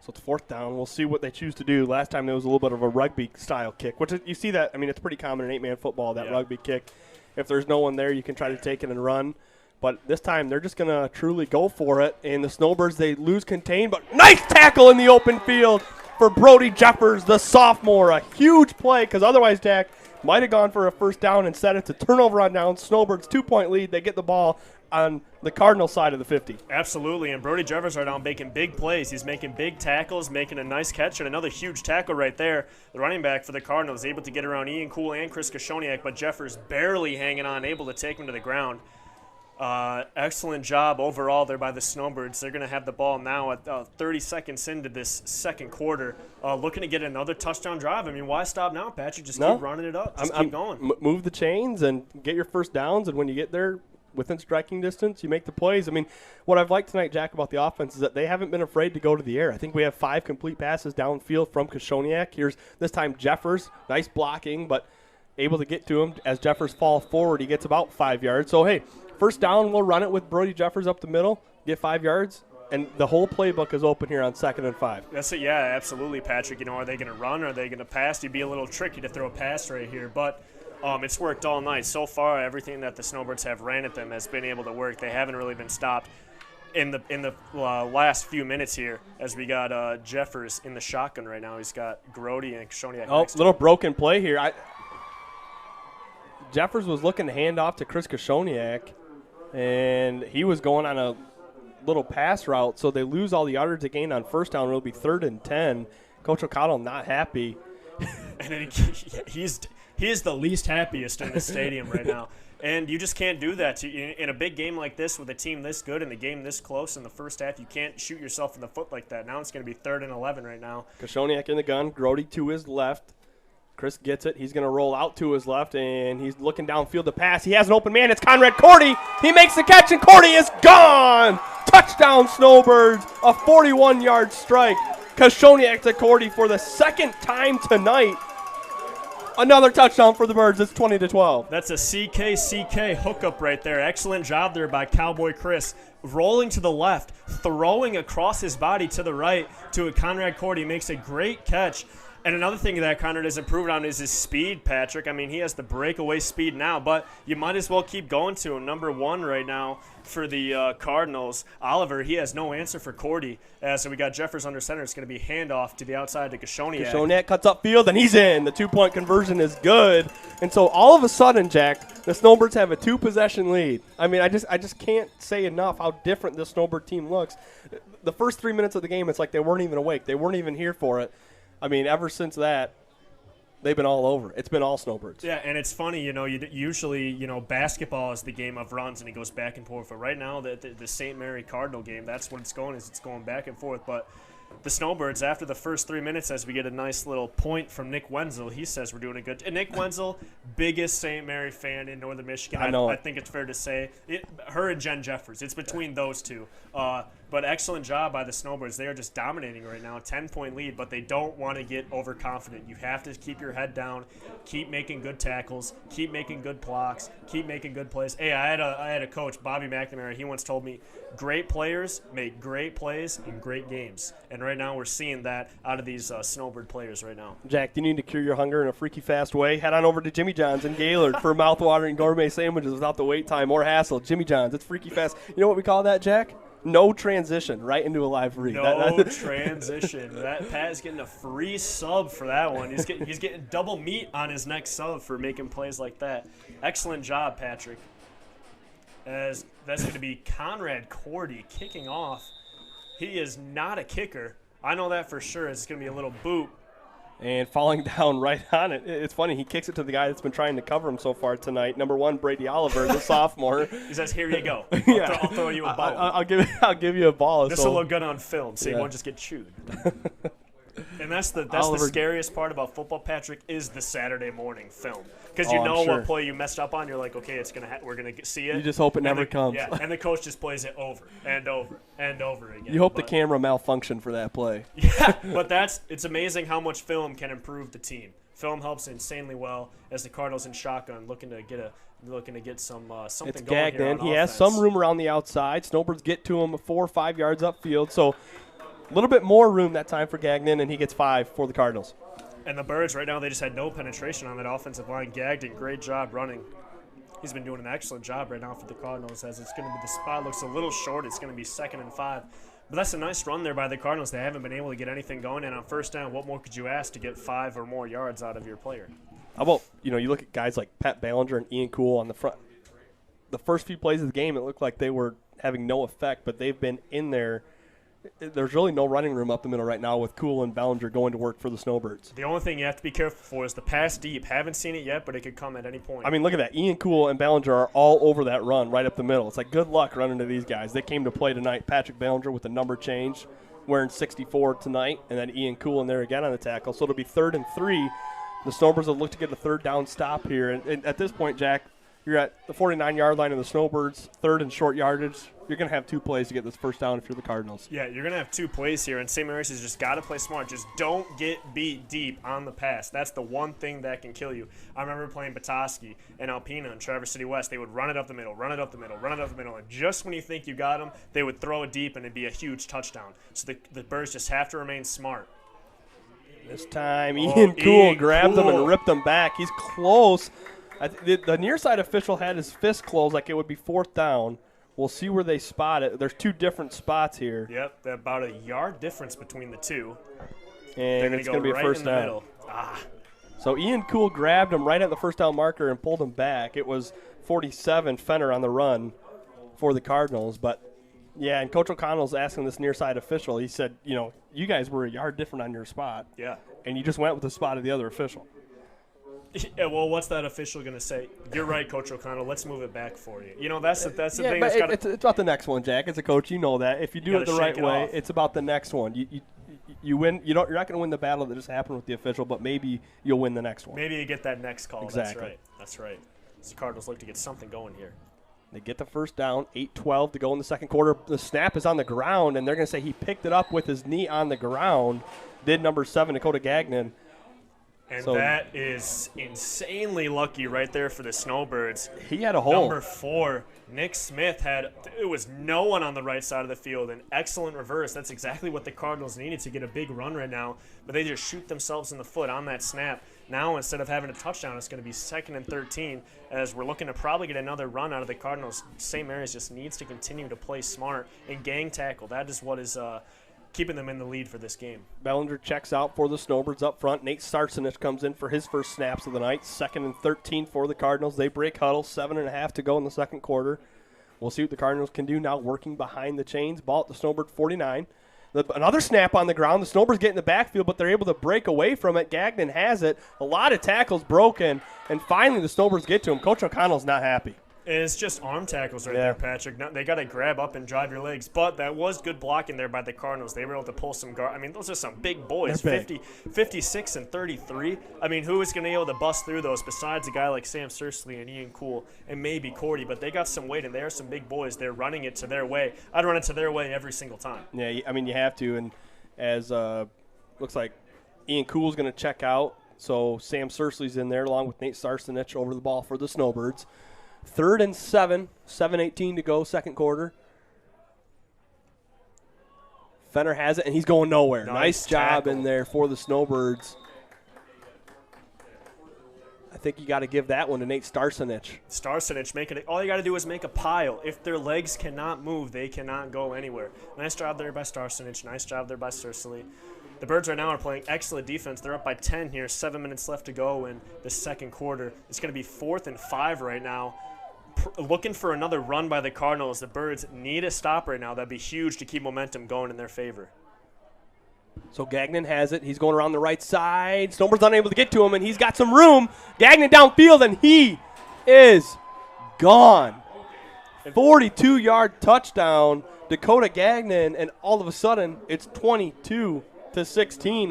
So it's 4th down. We'll see what they choose to do. Last time there was a little bit of a rugby-style kick, which you see that. I mean, it's pretty common in 8-man football, that rugby kick. If there's no one there, you can try to take it and run. But this time they're just going to truly go for it. And the Snowbirds, they lose contain, but nice tackle in the open field for Brody Jeffers, the sophomore. A huge play because otherwise, Jack, might have gone for a 1st down. Instead, it's a turnover on down. Snowbirds 2-point lead. They get the ball on the Cardinal side of the 50. Absolutely, and Brody Jeffers right now making big plays. He's making big tackles, making a nice catch, and another huge tackle right there. The running back for the Cardinals able to get around Ian Cool and Chris Koshoniak, but Jeffers barely hanging on, able to take him to the ground. Excellent job overall there by the Snowbirds. They're going to have the ball now at 30 seconds into this second quarter, looking to get another touchdown drive. I mean, why stop now, Patrick? Just keep running it up. Just keep going. Move the chains and get your 1st downs, and when you get there within striking distance, you make the plays. I mean, what I've liked tonight, Jack, about the offense is that they haven't been afraid to go to the air. I think we have 5 complete passes downfield from Koshoniak. Here's this time Jeffers, nice blocking, but able to get to him. As Jeffers falls forward, he gets about 5 yards. So, hey, 1st down, we'll run it with Brody Jeffers up the middle, get 5 yards, and the whole playbook is open here on 2nd and 5. That's it, yeah, absolutely, Patrick. You know, are they going to run? Are they going to pass? It'd be a little tricky to throw a pass right here, but it's worked all night. So far, everything that the Snowbirds have ran at them has been able to work. They haven't really been stopped in the last few minutes here, as we got Jeffers in the shotgun right now. He's got Grody and Koshoniak. Oh, little broken play here. Jeffers was looking to hand off to Chris Koshoniak, and he was going on a little pass route, so they lose all the yardage they gained on 1st down. It'll be 3rd and 10. Coach O'Connell not happy. And then he is the least happiest in the stadium right now. And you just can't do that. In a big game like this with a team this good and the game this close in the first half, you can't shoot yourself in the foot like that. Now it's going to be 3rd and 11 right now. Koshoniak in the gun, Grody to his left. Chris gets it. He's going to roll out to his left, and he's looking downfield to pass. He has an open man. It's Conrad Cordy. He makes the catch, and Cordy is gone. Touchdown, Snowbirds. A 41-yard strike. Koshoniak to Cordy for the 2nd time tonight. Another touchdown for the Birds. It's 20-12. That's a CK hookup right there. Excellent job there by Cowboy Chris. Rolling to the left, throwing across his body to the right to a Conrad Cordy. Makes a great catch. And another thing that Connor has improved on is his speed, Patrick. I mean, he has the breakaway speed now, but you might as well keep going to him. Number 1 right now for the Cardinals, Oliver, he has no answer for Cordy. So we got Jeffers under center. It's going to be handoff to the outside to Kashoniak. Kashoniak cuts up field, and he's in. The 2-point conversion is good. And so all of a sudden, Jack, the Snowbirds have a 2-possession lead. I mean, I just can't say enough how different this Snowbird team looks. The first 3 minutes of the game, it's like they weren't even awake. They weren't even here for it. I mean, ever since that, they've been all over. It's been all Snowbirds. Yeah, and it's funny, usually, basketball is the game of runs, and it goes back and forth. But right now, the St. Mary Cardinal game, that's what it's going, is it's going back and forth. But the Snowbirds, after the first 3 minutes, as we get a nice little point from Nick Wenzel, he says we're doing a good. And Nick Wenzel, biggest St. Mary fan in Northern Michigan. I know. I think it's fair to say. Her and Jen Jeffers. It's between those two. But excellent job by the Snowbirds. They are just dominating right now, 10-point lead, but they don't want to get overconfident. You have to keep your head down, keep making good tackles, keep making good blocks, keep making good plays. Hey, I had a coach, Bobby McNamara. He once told me, great players make great plays in great games. And right now we're seeing that out of these Snowbird players right now. Jack, do you need to cure your hunger in a freaky fast way? Head on over to Jimmy John's in Gaylord for mouth-watering gourmet sandwiches without the wait time or hassle. Jimmy John's, it's freaky fast. You know what we call that, Jack? No transition, right into a live read. No transition. That Pat is getting a free sub for that one. He's getting double meat on his next sub for making plays like that. Excellent job, Patrick. As that's going to be Conrad Cordy kicking off. He is not a kicker. I know that for sure. It's going to be a little boot. And falling down right on it. It's funny. He kicks it to the guy that's been trying to cover him so far tonight. Number 1, Brady Oliver, the sophomore. He says, "Here you go. I'll throw you a ball. I'll give you a ball." This will look good on film, so you won't just get chewed. And that's the scariest part about football, Patrick, is the Saturday morning film. Because you know what play you messed up on. You're like, okay, we're gonna see it. You just hope it never comes. Yeah, and the coach just plays it over and over and over again. You hope the camera malfunctioned for that play. Yeah, but it's amazing how much film can improve the team. Film helps insanely well as the Cardinals in shotgun looking to get some something it's going here on He has some room around the outside. Snowbirds get to him 4 or 5 yards upfield, so a little bit more room that time for Gagnon, and he gets 5 for the Cardinals. And the Birds right now, they just had no penetration on that offensive line. Gagnon, great job running. He's been doing an excellent job right now for the Cardinals. As it's going to be, the spot looks a little short. It's going to be 2nd and 5. But that's a nice run there by the Cardinals. They haven't been able to get anything going. And on first down, what more could you ask to get 5 or more yards out of your player? How about, you look at guys like Pat Ballinger and Ian Cool on the front. The first few plays of the game, it looked like they were having no effect, but they've been in there. There's really no running room up the middle right now with Cool and Ballinger going to work for the Snowbirds. The only thing you have to be careful for is the pass deep. Haven't seen it yet, but it could come at any point. I mean, look at that. Ian Cool and Ballinger are all over that run right up the middle. It's like good luck running to these guys. They came to play tonight. Patrick Ballinger with the number change, wearing 64 tonight, and then Ian Cool in there again on the tackle. So it'll be 3rd and 3. The Snowbirds will look to get a 3rd down stop here. And at this point, Jack, you're at the 49-yard line of the Snowbirds, 3rd and short yardage. You're going to have 2 plays to get this first down if you're the Cardinals. Yeah, you're going to have 2 plays here, and St. Mary's has just got to play smart. Just don't get beat deep on the pass. That's the one thing that can kill you. I remember playing Petoskey and Alpena and Traverse City West. They would run it up the middle, run it up the middle, run it up the middle, and just when you think you got them, they would throw it deep, and it'd be a huge touchdown. So the Birds just have to remain smart. This time, Ian Cool grabbed them and ripped them back. He's close. The near side official had his fist closed like it would be 4th down. We'll see where they spot it. There's 2 different spots here. Yep, about a yard difference between the 2. And it's going to be a first down. So Ian Cool grabbed him right at the first down marker and pulled him back. It was 47 Fenner on the run for the Cardinals. But, yeah, and Coach O'Connell's asking this near side official. He said, you guys were a yard different on your spot. Yeah. And you just went with the spot of the other official. Yeah, well, what's that official going to say? You're right, Coach O'Connell. Let's move it back for you. That's the thing. But it's about the next one, Jack. As a coach, you know that. If you do it the right way, it's about the next one. You win. You're not going to win the battle that just happened with the official, but maybe you'll win the next one. Maybe you get that next call. Exactly. That's right. So the Cardinals look to get something going here. They get the first down, 8-12 to go in the second quarter. The snap is on the ground, and they're going to say he picked it up with his knee on the ground. Did number 7, Dakota Gagnon. And So that is insanely lucky right there for the Snowbirds. he had a hole. Number 4, Nick Smith it was no one on the right side of the field. An excellent reverse. That's exactly what the Cardinals needed to get a big run right now. But they just shoot themselves in the foot on that snap. Now, instead of having a touchdown, it's going to be 2nd and 13 as we're looking to probably get another run out of the Cardinals. St. Mary's just needs to continue to play smart and gang tackle. That is what is keeping them in the lead for this game. Bellinger checks out for the Snowbirds up front. Nate Starsenich comes in for his first snaps of the night. 2nd and 13 for the Cardinals. They break huddle. 7.5 to go in the second quarter. We'll see what the Cardinals can do now working behind the chains. Ball at the Snowbird 49. Another snap on the ground. The Snowbirds get in the backfield, but they're able to break away from it. Gagnon has it. A lot of tackles broken, and finally the Snowbirds get to him. Coach O'Connell's not happy. It's just arm tackles right there, Patrick. They got to grab up and drive your legs. But that was good blocking there by the Cardinals. They were able to pull some guard. I mean, those are some big boys, They're big. 56 and 33. I mean, who is going to be able to bust through those besides a guy like Sam Sursley and Ian Cool and maybe Cordy? But they got some weight, and they are some big boys. They're running it to their way. I'd run it to their way every single time. Yeah, I mean, you have to. And as looks like Ian Cool's going to check out, so Sam Sursley's in there along with Nate Starsenich over the ball for the Snowbirds. 3rd and 7, 7:18 to go, second quarter. Fenner has it, and he's going nowhere. Nice job tackle in there for the Snowbirds. I think you got to give that one to Nate Starsenich. Starsenich making it. All you got to do is make a pile. If their legs cannot move, they cannot go anywhere. Nice job there by Starsenich. Nice job there by Sursley. The Birds right now are playing excellent defense. They're up by 10 here. 7 minutes left to go in the second quarter. It's going to be 4th and 5 right now. Looking for another run by the Cardinals. The Birds need a stop right now. That'd be huge to keep momentum going in their favor. So Gagnon has it. He's going around the right side. Snowbirds unable to get to him, and he's got some room. Gagnon downfield, and he is gone. 42-yard touchdown, Dakota Gagnon, and all of a sudden it's 22-16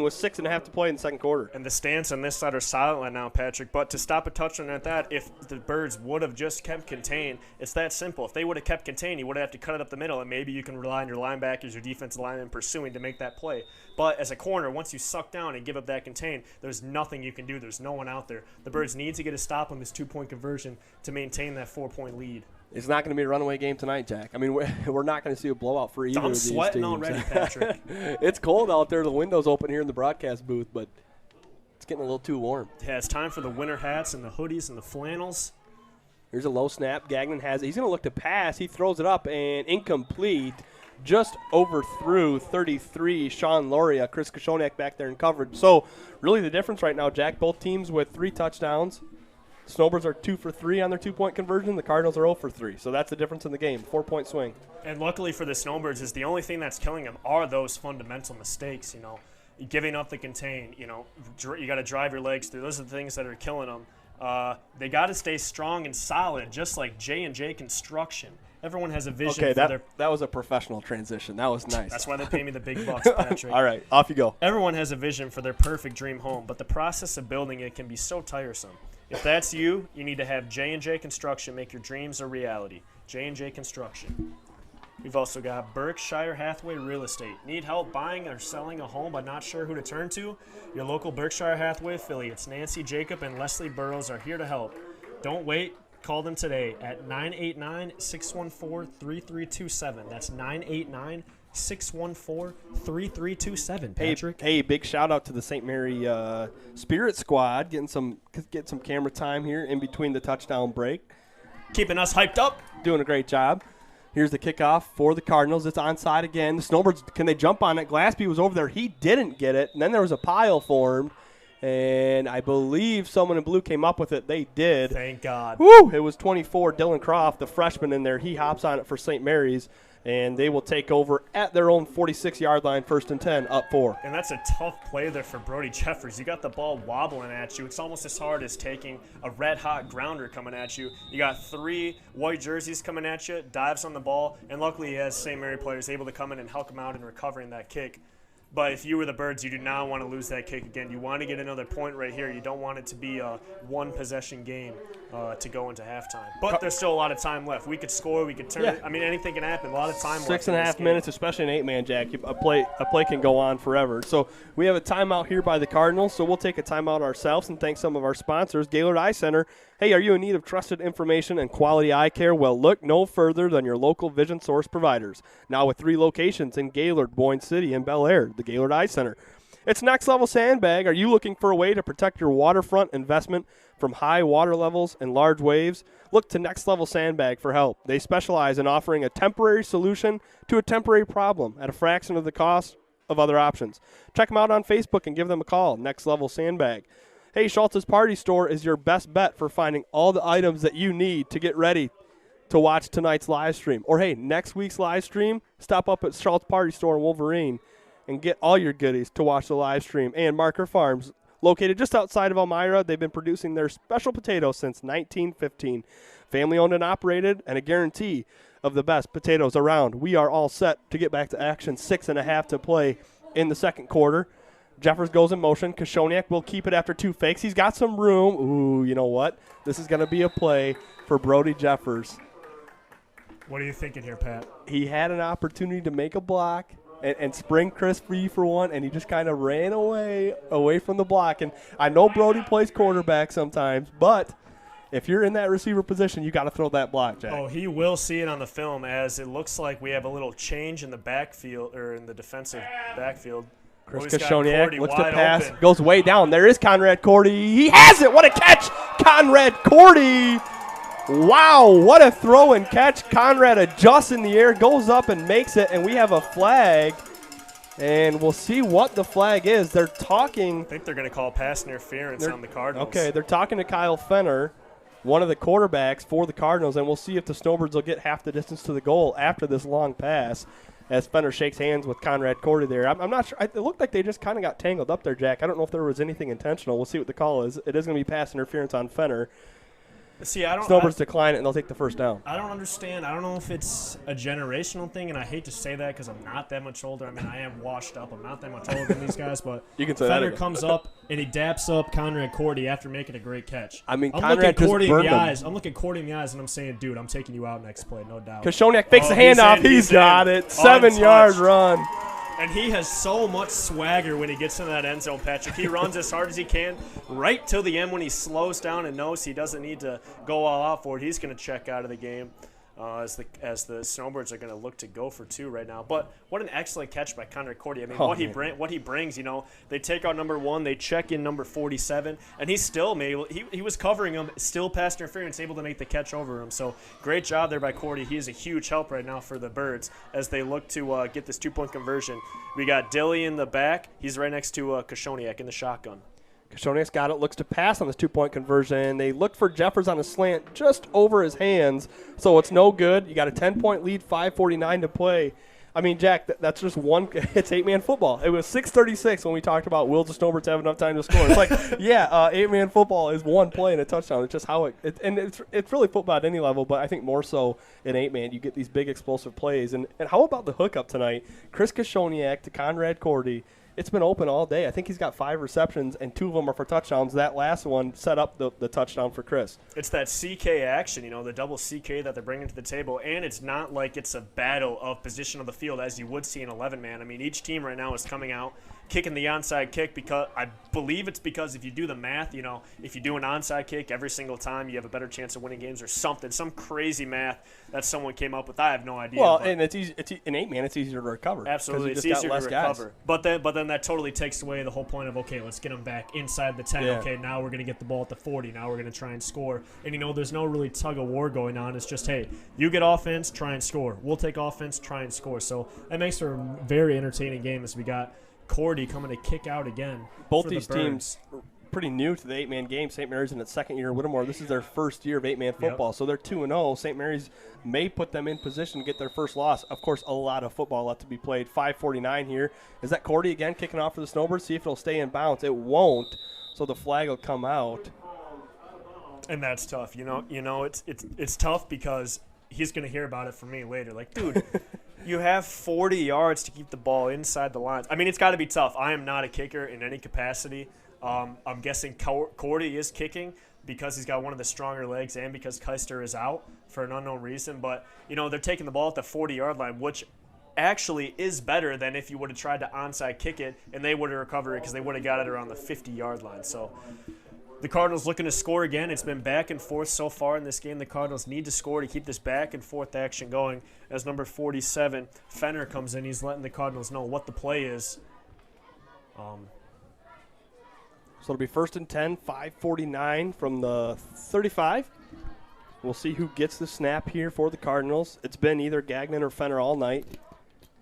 with 6.5 to play in the second quarter. And the stance on this side are silent right now, Patrick. But to stop a touchdown at that, if the Birds would have just kept contained, it's that simple. If they would have kept contained, you would have to cut it up the middle, and maybe you can rely on your linebackers, your defensive linemen pursuing to make that play. But as a corner, once you suck down and give up that contain, there's nothing you can do. There's no one out there. The Birds need to get a stop on this 2-point conversion to maintain that 4-point lead. It's not going to be a runaway game tonight, Jack. I mean, we're not going to see a blowout for either of these teams. I'm sweating already, Patrick. It's cold out there. The window's open here in the broadcast booth, but it's getting a little too warm. Yeah, it's time for the winter hats and the hoodies and the flannels. Here's a low snap. Gagnon has it. He's going to look to pass. He throws it up, and incomplete. Just overthrew 33, Sean Loria. Chris Koshonak back there in coverage. So, really the difference right now, Jack, both teams with 3 touchdowns. Snowbirds are 2 for 3 on their 2-point conversion. The Cardinals are 0 for 3. So that's the difference in the game. 4-point swing. And luckily for the Snowbirds is the only thing that's killing them are those fundamental mistakes, giving up the contain, you got to drive your legs through. Those are the things that are killing them. They got to stay strong and solid, just like J&J Construction. Everyone has a vision for their... that was a professional transition. That was nice. That's why they pay me the big bucks, Patrick. All right, off you go. Everyone has a vision for their perfect dream home, but the process of building it can be so tiresome. If that's you, you need to have J&J Construction make your dreams a reality. J&J Construction. We've also got Berkshire Hathaway Real Estate. Need help buying or selling a home but not sure who to turn to? Your local Berkshire Hathaway affiliates, Nancy Jacob and Leslie Burrows, are here to help. Don't wait. Call them today at 989-614-3327. That's 989-614-3327. Patrick. Hey, big shout out to the St. Mary Spirit Squad getting some camera time here in between the touchdown break. Keeping us hyped up. Doing a great job. Here's the kickoff for the Cardinals. It's onside again. The Snowbirds, can they jump on it? Glassby was over there. He didn't get it. And then there was a pile formed. And I believe someone in blue came up with it. They did. Thank God. Woo! It was 24. Dylan Croft, the freshman in there. He hops on it for St. Mary's. And they will take over at their own 46-yard line, 1st and 10, up 4. And that's a tough play there for Brody Jeffers. You got the ball wobbling at you. It's almost as hard as taking a red-hot grounder coming at you. You got 3 white jerseys coming at you, dives on the ball, and luckily he has St. Mary players able to come in and help him out in recovering that kick. But if you were the Birds, you do not want to lose that kick again. You want to get another point right here. You don't want it to be a one-possession game to go into halftime. But there's still a lot of time left. We could score. We could turn it. I mean, anything can happen. A lot of time left. 6.5 minutes, especially an 8-man, Jack. A play can go on forever. So we have a timeout here by the Cardinals, so we'll take a timeout ourselves and thank some of our sponsors. Gaylord Eye Center. Hey, are you in need of trusted information and quality eye care? Well, look no further than your local vision source providers. Now with 3 locations in Gaylord, Boyne City, and Bel Air, the Gaylord Eye Center. It's Next Level Sandbag. Are you looking for a way to protect your waterfront investment from high water levels and large waves? Look to Next Level Sandbag for help. They specialize in offering a temporary solution to a temporary problem at a fraction of the cost of other options. Check them out on Facebook and give them a call. Next Level Sandbag. Hey, Schultz's Party Store is your best bet for finding all the items that you need to get ready to watch tonight's live stream. Or, hey, next week's live stream, stop up at Schultz Party Store in Wolverine and get all your goodies to watch the live stream. And Marker Farms, located just outside of Elmira, they've been producing their special potatoes since 1915. Family-owned and operated, and a guarantee of the best potatoes around. We are all set to get back to action. 6.5 to play in the second quarter. Jeffers goes in motion. Koshoniak will keep it after 2 fakes. He's got some room. Ooh, you know what? This is going to be a play for Brody Jeffers. What are you thinking here, Pat? He had an opportunity to make a block and spring Chris free for one, and he just kind of ran away from the block. And I know Brody plays quarterback sometimes, but if you're in that receiver position, you got to throw that block, Jack. Oh, he will see it on the film, as it looks like we have a little change in the backfield, or in the defensive backfield. Chris Koshoniak looks to pass, open. goes way down. There is Conrad Cordy. He has it. What a catch, Conrad Cordy. Wow, what a throw and catch. Conrad adjusts in the air, goes up and makes it, and we have a flag. And we'll see what the flag is. They're talking. I think they're going to call pass interference on the Cardinals. Okay, they're talking to Kyle Fenner, one of the quarterbacks for the Cardinals, and we'll see if the Snowbirds will get half the distance to the goal after this long pass. As Fenner shakes hands with Conrad Cordy there. I'm not sure. It looked like they just kind of got tangled up there, Jack. I don't know if there was anything intentional. We'll see what the call is. It is going to be pass interference on Fenner. See, Snowbirds decline it, and they'll take the first down. I don't understand. I don't know if it's a generational thing, and I hate to say that because I'm not that much older. I mean, I am washed up. I'm not that much older than these guys, but you can say Fenner comes up, and he daps up Conrad Cordy after making a great catch. I mean, I'm Conrad looking Cordy just in the burned eyes. I'm looking Cordy in the eyes, and I'm saying, dude, I'm taking you out next play, no doubt. Koshoniak fakes the handoff. He's got it. 7-yard run. And he has so much swagger when he gets in that end zone, Patrick. He runs as hard as he can right till the end when he slows down and knows he doesn't need to go all out for it. He's going to check out of the game as the Snowbirds are going to look to go for 2 right now. But what an excellent catch by Conrad Cordy. I mean, what he brings, you know, they take out number 1, they check in number 47, and he still he was covering him, still pass interference, able to make the catch over him. So great job there by Cordy. He is a huge help right now for the Birds as they look to get this 2-point conversion. We got Dilly in the back. He's right next to Koshoniak in the shotgun. Koshoniak's got it, looks to pass on this 2-point conversion. They look for Jeffers on a slant just over his hands, so it's no good. You got a 10-point lead, 5:49 to play. I mean, Jack, that's just one. It's 8-man football. It was 6:36 when we talked about will the Snowbirds have enough time to score. It's like, yeah, 8-man football is one play and a touchdown. It's just how and it's really football at any level, but I think more so in 8-man. You get these big explosive plays. And how about the hookup tonight? Chris Koshoniak to Conrad Cordy. It's been open all day. I think he's got 5 receptions, and 2 of them are for touchdowns. That last one set up the touchdown for Chris. It's that CK action, you know, the double CK that they're bringing to the table, and it's not like it's a battle of position of the field as you would see in 11-man. I mean, each team right now is coming out, kicking the onside kick because I believe it's because if you do the math, you know, if you do an onside kick every single time, you have a better chance of winning games or something, some crazy math that someone came up with. I have no idea. Well, and it's easy. In 8-man, it's easier to recover. Absolutely, it's easier to recover. But then that totally takes away the whole point of, okay, let's get them back inside the 10. Yeah. Okay, now we're going to get the ball at the 40. Now we're going to try and score. And, you know, there's no really tug of war going on. It's just, hey, you get offense, try and score. We'll take offense, try and score. So that makes for a very entertaining game as we got Cordy coming to kick out again. Both these teams pretty new to the 8-man game. St. Mary's in its second year. Whittemore, this is their first year of 8-man football. Yep. So they're 2-0. St. Mary's may put them in position to get their first loss. Of course, a lot of football left to be played. 5:49 here. Is that Cordy again kicking off for the Snowbirds? See if it'll stay in bounds. It won't, so the flag will come out. And that's tough. You know, it's tough because he's going to hear about it from me later. Like, dude, You have 40 yards to keep the ball inside the lines. I mean, it's got to be tough. I am not a kicker in any capacity. I'm guessing Cordy is kicking because he's got one of the stronger legs and because Keister is out for an unknown reason. But, they're taking the ball at the 40-yard line, which actually is better than if you would have tried to onside kick it and they would have recovered it because they would have got it around the 50-yard line. So the Cardinals looking to score again. It's been back and forth so far in this game. The Cardinals need to score to keep this back and forth action going as number 47, Fenner, comes in. He's letting the Cardinals know what the play is. So it'll be 1st and 10, 5:49 from the 35. We'll see who gets the snap here for the Cardinals. It's been either Gagnon or Fenner all night.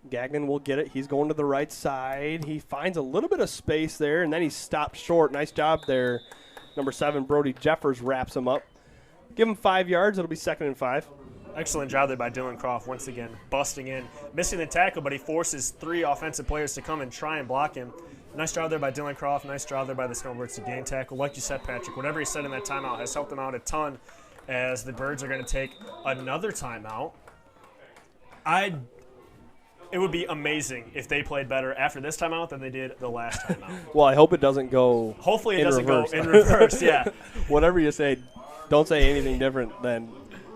Gagnon will get it. He's going to the right side. He finds a little bit of space there, and then he stopped short. Nice job there. Number 7, Brody Jeffers, wraps him up. Give him 5 yards. It'll be 2nd and 5. Excellent job there by Dylan Croft, once again, busting in. Missing the tackle, but he forces 3 offensive players to come and try and block him. Nice job there by Dylan Croft. Nice job there by the Snowbirds to gain tackle. Like you said, Patrick, whatever he said in that timeout has helped them out a ton as the Birds are going to take another timeout. It would be amazing if they played better after this timeout than they did the last timeout. Well, I hope it doesn't go Hopefully it in doesn't reverse. go in reverse, yeah. Whatever you say, don't say anything different than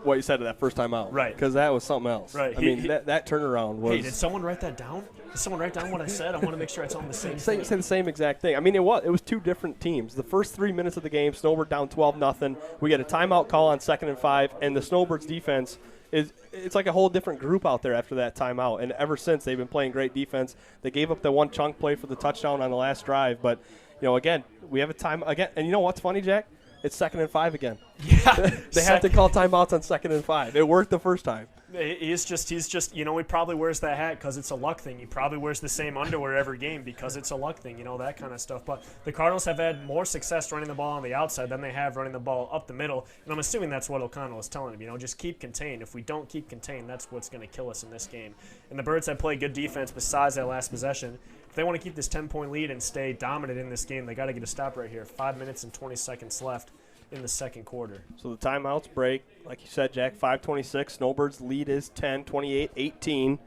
what you said at that first time out. Right. Because that was something else. Right. I mean, that turnaround was. Hey, did someone write that down? Did someone write down what I said? I want to make sure I tell them the same thing. Say the same exact thing. I mean, it was 2 different teams. The first 3 minutes of the game, Snowbird down 12-0. We get a timeout call on 2nd and 5, and the Snowbirds defense it's like a whole different group out there after that timeout. And ever since, they've been playing great defense. They gave up the one chunk play for the touchdown on the last drive, but again, we have a time again. And you know what's funny, Jack? It's 2nd and 5 again. Yeah, they have to call timeouts on 2nd and 5. It worked the first time. He's just he probably wears that hat because it's a luck thing. He probably wears the same underwear every game because it's a luck thing, that kind of stuff. But the Cardinals have had more success running the ball on the outside than they have running the ball up the middle. And I'm assuming that's what O'Connell is telling him, just keep contained. If we don't keep contained, that's what's going to kill us in this game. And the Birds have played good defense besides that last possession. If they want to keep this 10-point lead and stay dominant in this game, they got to get a stop right here. 5 minutes and 20 seconds left in the second quarter. So the timeouts break. Like you said, Jack, 5:26. Snowbirds lead is 10, 28-18.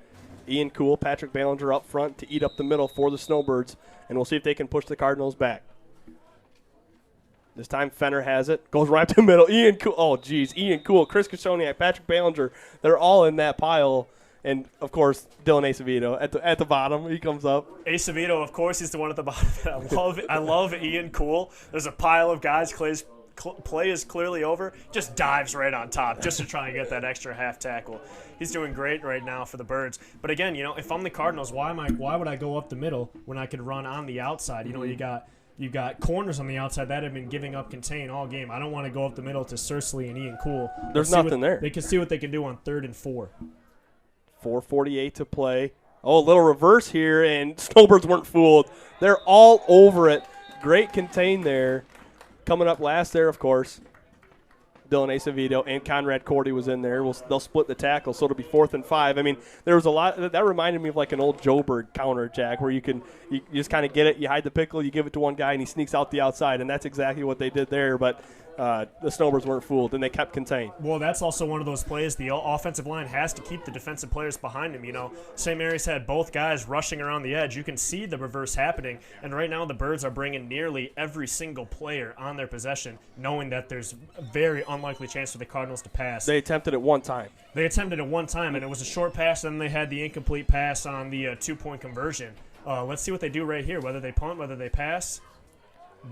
Ian Cool, Patrick Ballinger up front to eat up the middle for the Snowbirds, and we'll see if they can push the Cardinals back. This time Fenner has it. Goes right to the middle. Ian Cool. Oh, geez. Ian Cool, Chris Kashoniak, Patrick Ballinger. They're all in that pile. And, of course, Dylan Acevedo at the bottom. He comes up. Acevedo, of course, he's the one at the bottom. I love Ian Cool. There's a pile of guys. Play is clearly over. Just dives right on top just to try and get that extra half tackle. He's doing great right now for the Birds. But again, if I'm the Cardinals, why would I go up the middle when I could run on the outside? You got corners on the outside that have been giving up contain all game. I don't want to go up the middle to Cersley and Ian Cool. There's nothing there. They can see what they can do on 3rd and 4. 4:48 to play. Oh, a little reverse here, and Snowbirds weren't fooled. They're all over it. Great contain there. Coming up last there, of course, Dylan Acevedo and Conrad Cordy was in there. They'll split the tackle, so it'll be 4th and 5. I mean, there was a lot that reminded me of like an old Joburg counter, Jack, where you just kind of get it, you hide the pickle, you give it to one guy, and he sneaks out the outside, and that's exactly what they did there. But the Snowbirds weren't fooled, and they kept contained. Well, that's also one of those plays. The offensive line has to keep the defensive players behind him. St. Mary's had both guys rushing around the edge. You can see the reverse happening, and right now the Birds are bringing nearly every single player on their possession, knowing that there's a very unlikely chance for the Cardinals to pass. They attempted it one time. And it was a short pass, and then they had the incomplete pass on the 2-point conversion. Let's see what they do right here, whether they punt, whether they pass.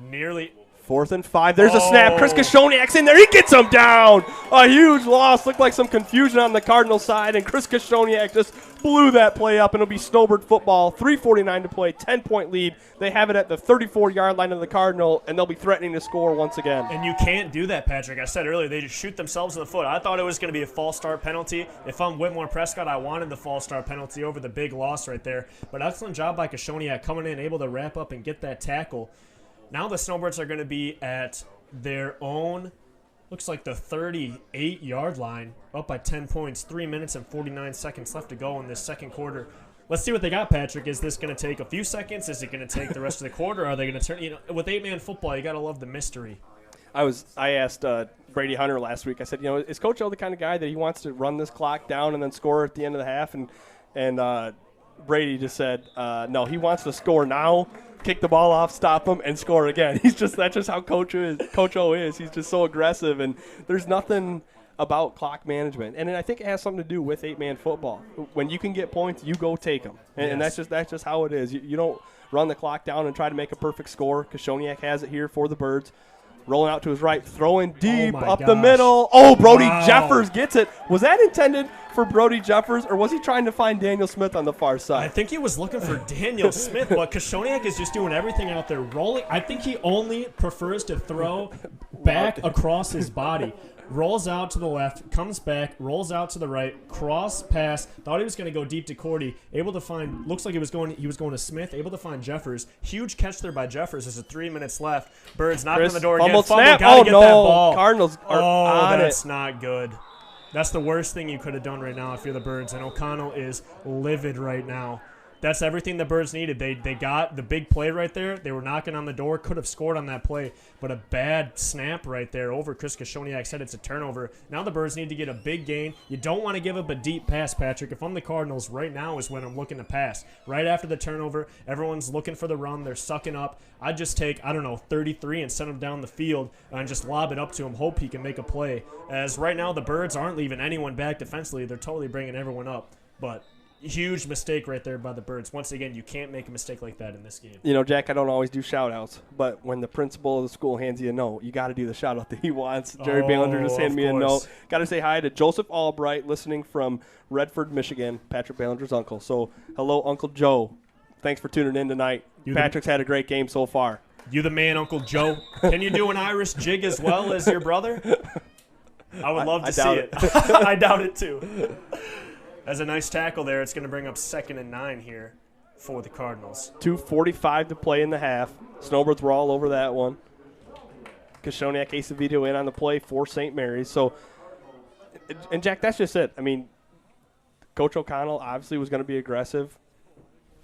Nearly 4th and 5. There's a snap. Chris Kashoniak's in there. He gets him down. A huge loss. Looked like some confusion on the Cardinals side, and Chris Kashoniak just blew that play up, and it'll be Snowbird football. 3:49 to play. 10-point lead. They have it at the 34-yard line of the Cardinal, and they'll be threatening to score once again. And you can't do that, Patrick. I said earlier, they just shoot themselves in the foot. I thought it was going to be a false start penalty. If I'm Whittemore-Prescott, I wanted the false start penalty over the big loss right there. But excellent job by Kashoniak coming in, able to wrap up and get that tackle. Now the Snowbirds are going to be at their own, looks like the 38-yard line, up by 10 points. 3 minutes and 49 seconds left to go in this second quarter. Let's see what they got, Patrick. Is this going to take a few seconds? Is it going to take the rest of the quarter? Are they going to turn? With 8-man football, you got to love the mystery. I asked Brady Hunter last week. I said, is Coach O the kind of guy that he wants to run this clock down and then score at the end of the half? And And Brady just said, no, he wants to score now, kick the ball off, stop him, and score again. That's just how Coach O is. He's just so aggressive, and there's nothing about clock management. And I think it has something to do with 8-man football. When you can get points, you go take them. And that's just how it is. You don't run the clock down and try to make a perfect score. Kashoniak has it here for the Birds. Rolling out to his right, throwing deep up the middle. Oh, Brody Jeffers gets it. Was that intended for Brody Jeffers, or was he trying to find Daniel Smith on the far side? I think he was looking for Daniel Smith, but Kashoniak is just doing everything out there, rolling. I think he only prefers to throw back across his body. Rolls out to the left, comes back, rolls out to the right, cross pass. Thought he was going to go deep to Cordy. Able to find, looks like he was going to Smith. Able to find Jeffers. Huge catch there by Jeffers. There's 3 minutes left. Birds knocking on the door again. Snap. Gotta get that ball. Cardinals are on that's not good. That's the worst thing you could have done right now if you're the Birds. And O'Connell is livid right now. That's everything the Birds needed. They got the big play right there. They were knocking on the door. Could have scored on that play, but a bad snap right there over Chris Kashoniak said it's a turnover. Now the Birds need to get a big gain. You don't want to give up a deep pass, Patrick. If I'm the Cardinals, right now is when I'm looking to pass. Right after the turnover, everyone's looking for the run. They're sucking up. I'd just take, 33 and send him down the field and just lob it up to him. Hope he can make a play. As right now the Birds aren't leaving anyone back defensively. They're totally bringing everyone up. But huge mistake right there by the Birds. Once again, you can't make a mistake like that in this game. You know, Jack, I don't always do shout-outs, but when the principal of the school hands you a note, you got to do the shout-out that he wants. Jerry Ballinger just handed me a note. Got to say hi to Joseph Albright, listening from Redford, Michigan, Patrick Ballinger's uncle. So, hello, Uncle Joe. Thanks for tuning in tonight. Patrick's had a great game so far. You the man, Uncle Joe. Can you do an Irish jig as well as your brother? I would love to see it. I doubt it, too. As a nice tackle there, it's going to bring up 2nd and 9 here for the Cardinals. 2:45 to play in the half. Snowbirds were all over that one. Kashoniak Acevedo in on the play for St. Mary's. So, and Jack, that's just it. I mean, Coach O'Connell obviously was going to be aggressive.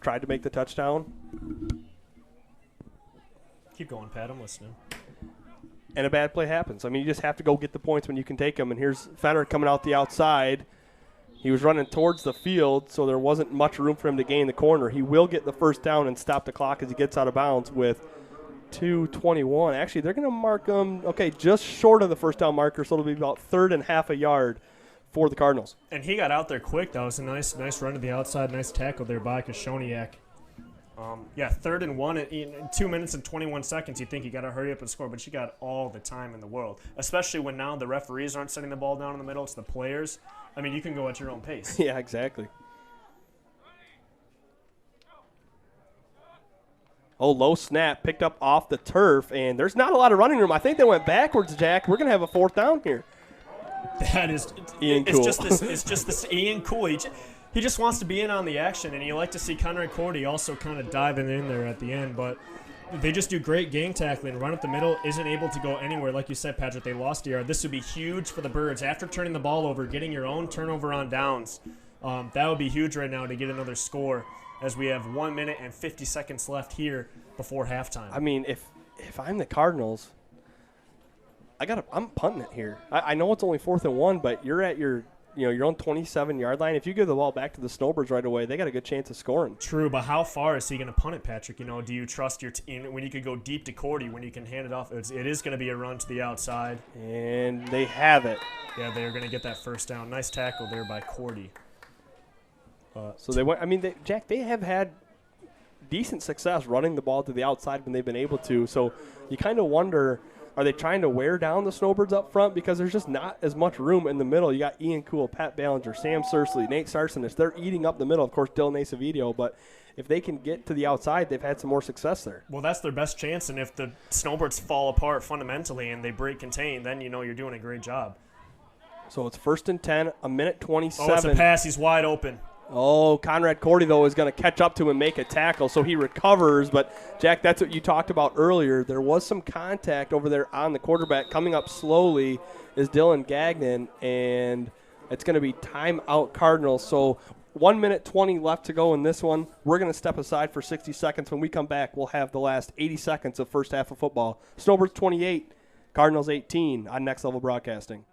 Tried to make the touchdown. Keep going, Pat. I'm listening. And a bad play happens. I mean, you just have to go get the points when you can take them. And here's Fenner coming out the outside. He was running towards the field, so there wasn't much room for him to gain the corner. He will get the first down and stop the clock as he gets out of bounds with 2:21. Actually, they're going to mark him, just short of the first down marker, so it'll be about 3rd and half a yard for the Cardinals. And he got out there quick. That was a nice run to the outside, nice tackle there by Kashoniak. 3rd and 1 in 2 minutes and 21 seconds. You think you got to hurry up and score, but you got all the time in the world, especially when now the referees aren't sending the ball down in the middle. It's the players. I mean, you can go at your own pace. Yeah, exactly. Oh, low snap, picked up off the turf, and there's not a lot of running room. I think they went backwards, Jack. We're going to have a 4th down here. That is Ian Cool. It's just this Ian Cool. He just wants to be in on the action, and you like to see Conrad Cordy also kind of diving in there at the end, but they just do great game tackling. Run up the middle, isn't able to go anywhere. Like you said, Patrick, they lost a yard. This would be huge for the Birds. After turning the ball over, getting your own turnover on downs, that would be huge right now to get another score as we have 1 minute and 50 seconds left here before halftime. I mean, if I'm the Cardinals, I'm punting it here. I know it's only 4th and 1, but you're at your own 27-yard line. If you give the ball back to the Snowbirds right away, they got a good chance of scoring. True, but how far is he going to punt it, Patrick? Do you trust your team when you could go deep to Cordy, when you can hand it off? It is going to be a run to the outside. And they have it. Yeah, they're going to get that first down. Nice tackle there by Cordy. So they went. I mean, Jack, they have had decent success running the ball to the outside when they've been able to. So you kind of wonder, are they trying to wear down the Snowbirds up front? Because there's just not as much room in the middle. You got Ian Cool, Pat Ballinger, Sam Sursley, Nate Sarsonis. They're eating up the middle. Of course, Dylan Acevedo. But if they can get to the outside, they've had some more success there. Well, that's their best chance. And if the Snowbirds fall apart fundamentally and they break contain, then you're doing a great job. So it's 1st and 10, a minute 27. Oh, it's a pass. He's wide open. Oh, Conrad Cordy, though, is going to catch up to him and make a tackle, so he recovers. But, Jack, that's what you talked about earlier. There was some contact over there on the quarterback. Coming up slowly is Dylan Gagnon, and it's going to be timeout Cardinals. So 1 minute 20 left to go in this one. We're going to step aside for 60 seconds. When we come back, we'll have the last 80 seconds of first half of football. Snowbirds 28, Cardinals 18 on Next Level Broadcasting.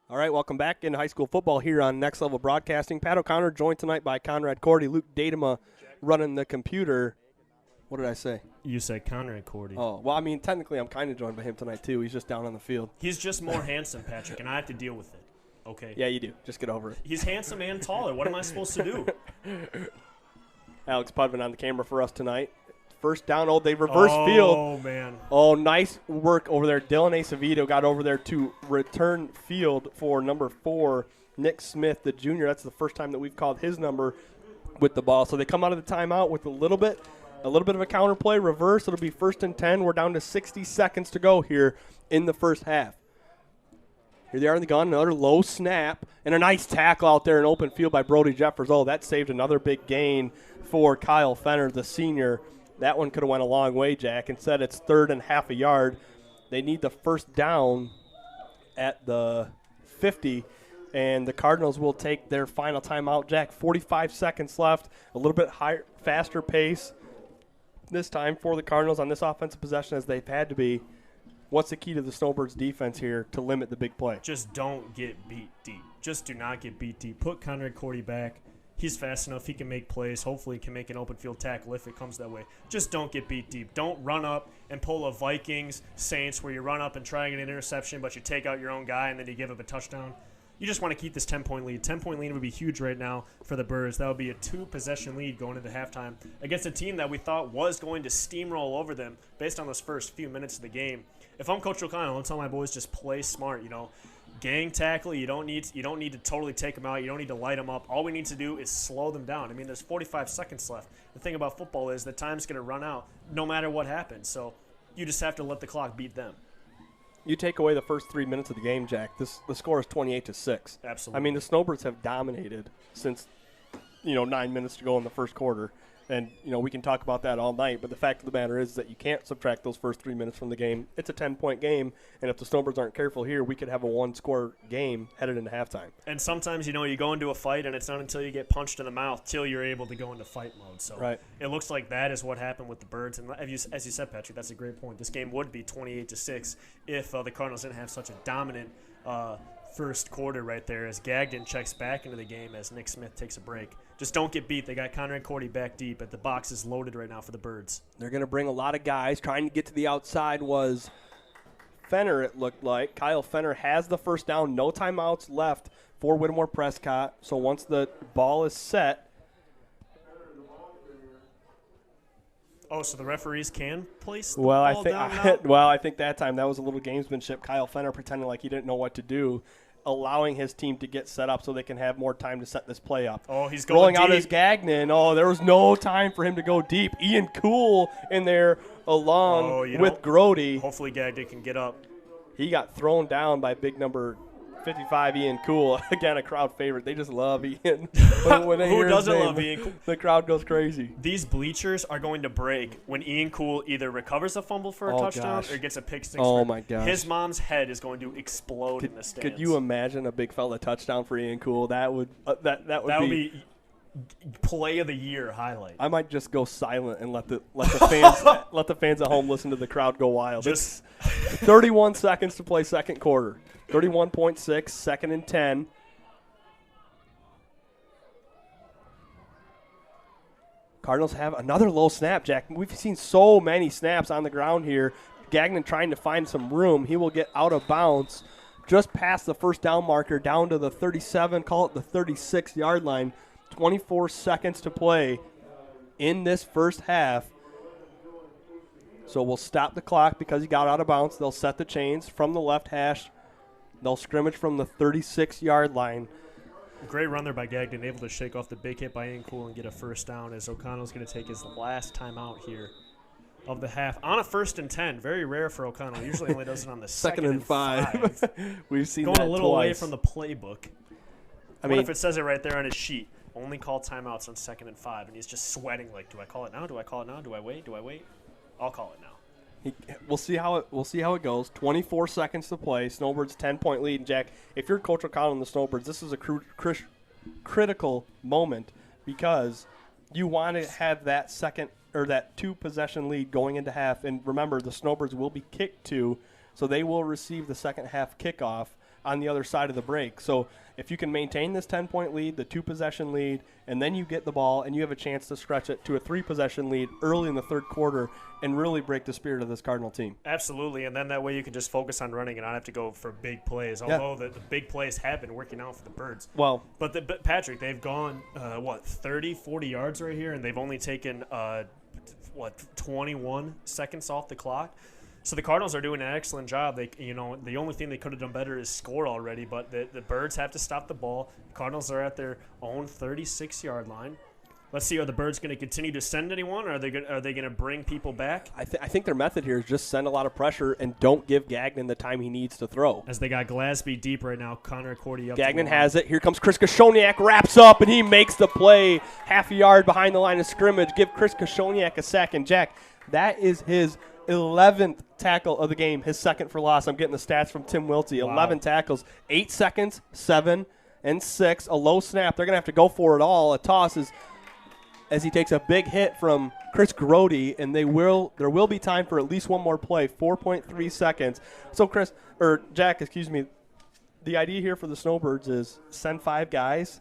All right, welcome back into high school football here on Next Level Broadcasting. Pat O'Connor joined tonight by Conrad Cordy, Luke Datema running the computer. What did I say? You said Conrad Cordy. Oh, well, I mean, technically I'm kind of joined by him tonight, too. He's just down on the field. He's just more handsome, Patrick, and I have to deal with it. Okay. Yeah, you do. Just get over it. He's handsome and taller. What am I supposed to do? Alex Pudman on the camera for us tonight. First down, they reverse field. Oh, man. Oh, nice work over there. Dylan Acevedo got over there to return field for number 4, Nick Smith, the junior. That's the first time that we've called his number with the ball. So they come out of the timeout with a little bit of a counter play, reverse. It'll be 1st and 10. We're down to 60 seconds to go here in the first half. Here they are in the gun, another low snap, and a nice tackle out there in open field by Brody Jeffers. Oh, that saved another big gain for Kyle Fenner, the senior. That one could have went a long way, Jack. Instead, it's 3rd and half a yard. They need the first down at the 50, and the Cardinals will take their final timeout, Jack. 45 seconds left, a little bit higher, faster pace this time for the Cardinals on this offensive possession as they've had to be. What's the key to the Snowbirds' defense here to limit the big play? Just don't get beat deep. Just do not get beat deep. Put Conrad Cordy back. He's fast enough. He can make plays. Hopefully he can make an open field tackle if it comes that way. Just don't get beat deep. Don't run up and pull a Vikings, Saints, where you run up and try and get an interception, but you take out your own guy and then you give up a touchdown. You just want to keep this 10-point lead. 10-point lead would be huge right now for the Birds. That would be a 2-possession lead going into halftime against a team that we thought was going to steamroll over them based on those first few minutes of the game. If I'm Coach O'Connell, I'll tell my boys just play smart, Gang tackle, you don't need to totally take them out. You don't need to light them up. All we need to do is slow them down. I mean, there's 45 seconds left. The thing about football is that time's going to run out no matter what happens. So you just have to let the clock beat them. You take away the first 3 minutes of the game, Jack, the score is 28-6. Absolutely. I mean, the Snowbirds have dominated since, 9 minutes to go in the first quarter. And, we can talk about that all night, but the fact of the matter is that you can't subtract those first 3 minutes from the game. It's a 10-point game, and if the Snowbirds aren't careful here, we could have a one-score game headed into halftime. And sometimes, you go into a fight, and it's not until you get punched in the mouth till you're able to go into fight mode. So right. It looks like that is what happened with the Birds. And as you said, Patrick, that's a great point. This game would be 28-6 if the Cardinals didn't have such a dominant first quarter right there as Gagnon checks back into the game as Nick Smith takes a break. Just don't get beat. They got Conrad Cordy back deep, but the box is loaded right now for the Birds. They're going to bring a lot of guys. Trying to get to the outside was Fenner, it looked like. Kyle Fenner has the first down. No timeouts left for Whittemore-Prescott. So once the ball is set. Oh, so the referees can place the ball down now? Well, I think that time that was a little gamesmanship. Kyle Fenner pretending like he didn't know what to do, allowing his team to get set up so they can have more time to set this play up. Oh, he's going rolling deep. Out his Gagnon. Oh, there was no time for him to go deep. Ian Cool in there along with Grody. Hopefully Gagnon can get up. He got thrown down by big number 55, Ian Cool. Again, a crowd favorite. They just love Ian. When they Who hear doesn't his name, love Ian Cool? The crowd goes crazy. These bleachers are going to break when Ian Cool either recovers a fumble for a touchdown or gets a pick six. Oh, my gosh. His mom's head is going to explode in the stands. Could you imagine a big fella touchdown for Ian Cool? That would be play of the year highlight. I might just go silent and let the fans let the fans at home listen to the crowd go wild. It's 31 seconds to play second quarter. 31.6, 2nd and 10. Cardinals have another low snap, Jack. We've seen so many snaps on the ground here. Gagnon trying to find some room. He will get out of bounds just past the first down marker down to the 37, call it the 36-yard line. 24 seconds to play in this first half. So we'll stop the clock because he got out of bounds. They'll set the chains from the left hash. They'll scrimmage from the 36-yard line. Great run there by Gagnon, able to shake off the big hit by Ian Cool and get a first down as O'Connell's going to take his last timeout here of the half on a 1st and 10. Very rare for O'Connell. Usually only does it on the second and 5. We've seen going that a little twice. away from the playbook. What if it says it right there on his sheet? Only call timeouts on 2nd and 5, and he's just sweating like, do I call it now? Do I call it now? Do I wait? I'll call it now. We'll see how it goes. 24 seconds to play. Snowbirds 10-point lead. And Jack, if you're Coach O'Connell and the Snowbirds, this is a critical moment because you want to have that second or that 2-possession lead going into half. And remember, the Snowbirds will be kicked to, so they will receive the second half kickoff on the other side of the break. So if you can maintain this 10-point lead, the 2-possession lead, and then you get the ball and you have a chance to stretch it to a 3-possession lead early in the third quarter and really break the spirit of this Cardinal team. Absolutely, and then that way you can just focus on running and not have to go for big plays, although the big plays have been working out for the Birds. Well, but Patrick, they've gone, 30, 40 yards right here, and they've only taken, 21 seconds off the clock. So the Cardinals are doing an excellent job. The only thing they could have done better is score already, but the Birds have to stop the ball. The Cardinals are at their own 36-yard line. Let's see, are the Birds going to continue to send anyone, or are they going to bring people back? I think their method here is just send a lot of pressure and don't give Gagnon the time he needs to throw. As they got Glasby deep right now, Connor Cordy up. Gagnon has it. Here comes Chris Koshoniak, wraps up, and he makes the play half a yard behind the line of scrimmage. Give Chris Koshoniak a sack. And, Jack, that is his 11th tackle of the game, his second for loss. I'm getting the stats from Tim Wiltsey. Wow. 11 tackles, 8 seconds, 7 and 6. A low snap. They're going to have to go for it all. A toss is as he takes a big hit from Chris Grody, and there will be time for at least one more play, 4.3 seconds. So, Jack, the idea here for the Snowbirds is send 5 guys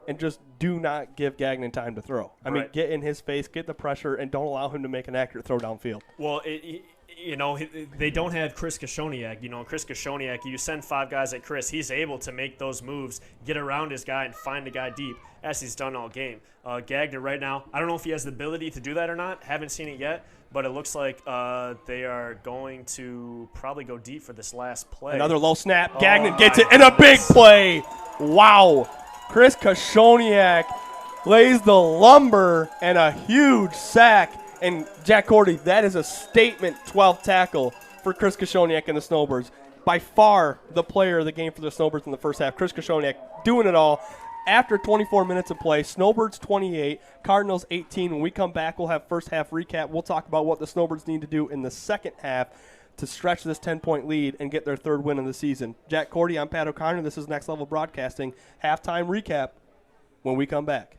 and just do not give Gagnon time to throw. I mean, get in his face, get the pressure, and don't allow him to make an accurate throw downfield. Well, they don't have Chris Koshoniak. Chris Koshoniak, you send 5 guys at Chris, he's able to make those moves, get around his guy, and find the guy deep, as he's done all game. Gagnon right now, I don't know if he has the ability to do that or not. Haven't seen it yet, but it looks like they are going to probably go deep for this last play. Another low snap. Gagnon gets it, and a big play. Wow. Chris Koshoniak lays the lumber and a huge sack. And, Jack Cordy, that is a statement 12th tackle for Chris Koshoniak and the Snowbirds. By far the player of the game for the Snowbirds in the first half. Chris Koshoniak doing it all. After 24 minutes of play, Snowbirds 28, Cardinals 18. When we come back, we'll have first half recap. We'll talk about what the Snowbirds need to do in the second half to stretch this 10-point lead and get their third win of the season. Jack Cordy, I'm Pat O'Connor. This is Next Level Broadcasting. Halftime recap when we come back.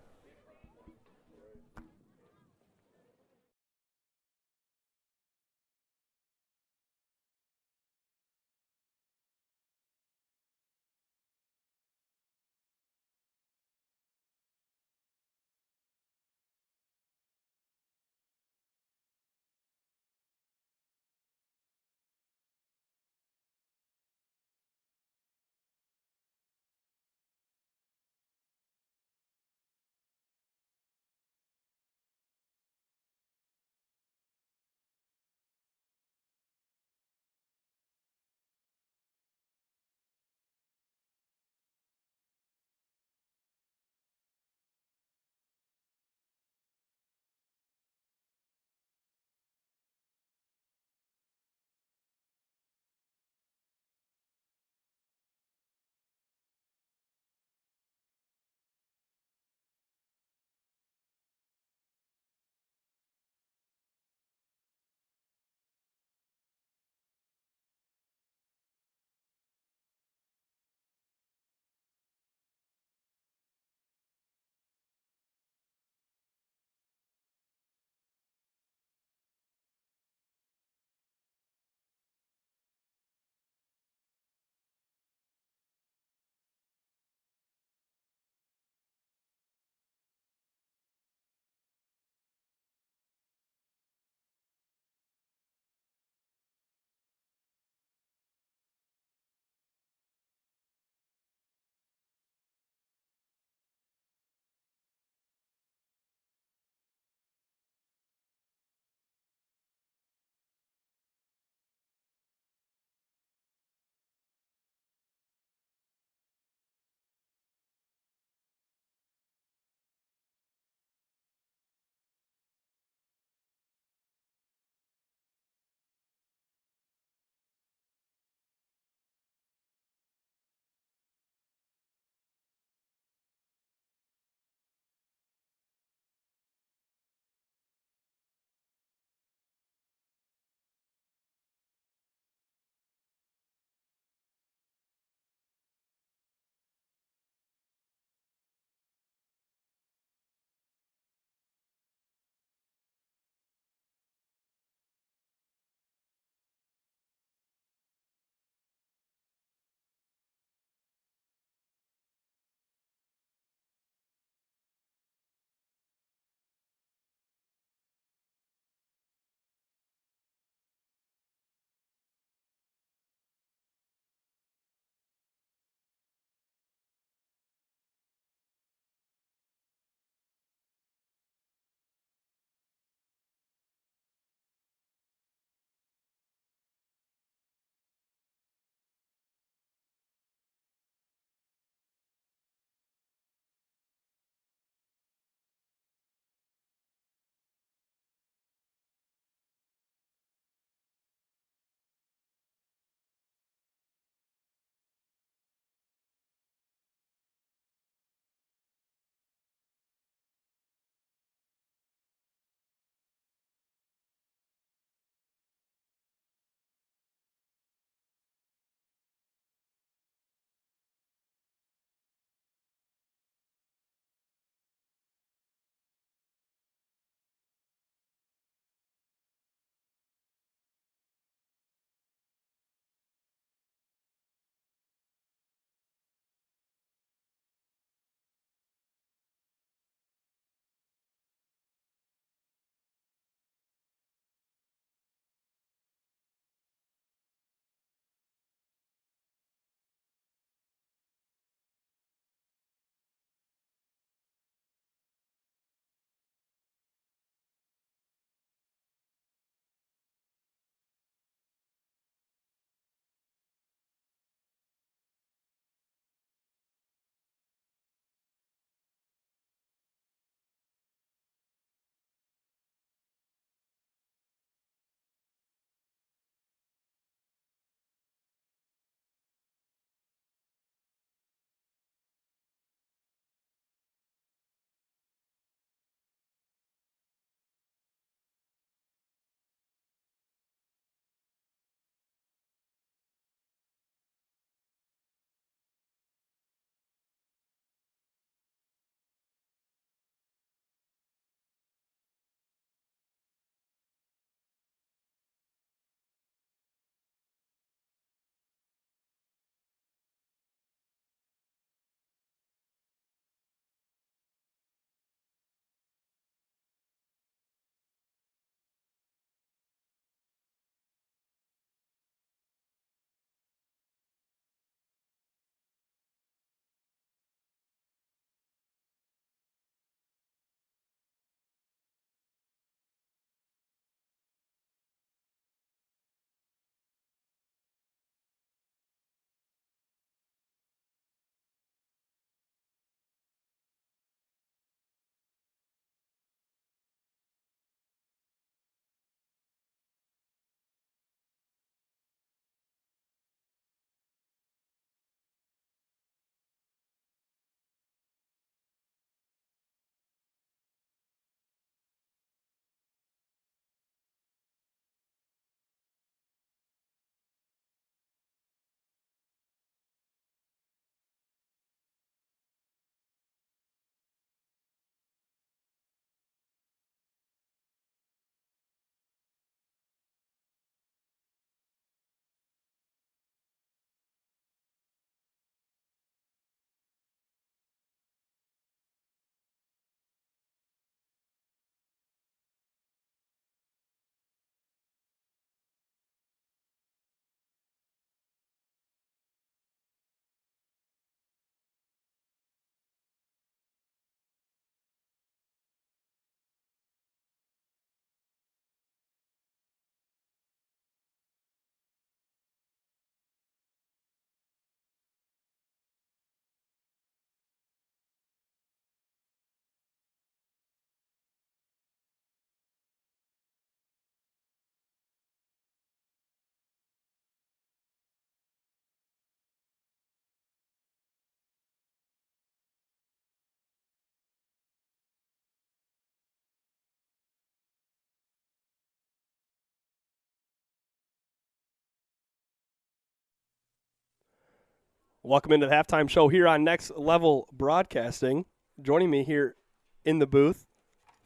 Welcome into the halftime show here on Next Level Broadcasting. Joining me here in the booth,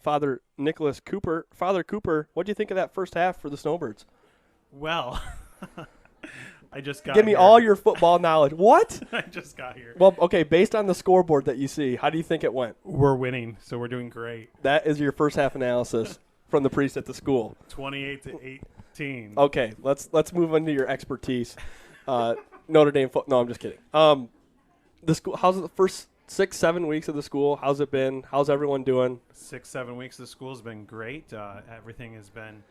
Father Nicholas Cooper. Father Cooper, what do you think of that first half for the Snowbirds? Well, I just got Give me here. all your football knowledge. What? I just got here. Well, okay, based on the scoreboard that you see, how do you think it went? We're winning, so we're doing great. That is your first half analysis from the priest at the school. 28 to 18. Okay, let's move into your expertise. Notre Dame no, I'm just kidding. The school, how's the first 6-7 weeks of the school? How's it been? How's everyone doing? 6-7 weeks of the school has been great. Everything has been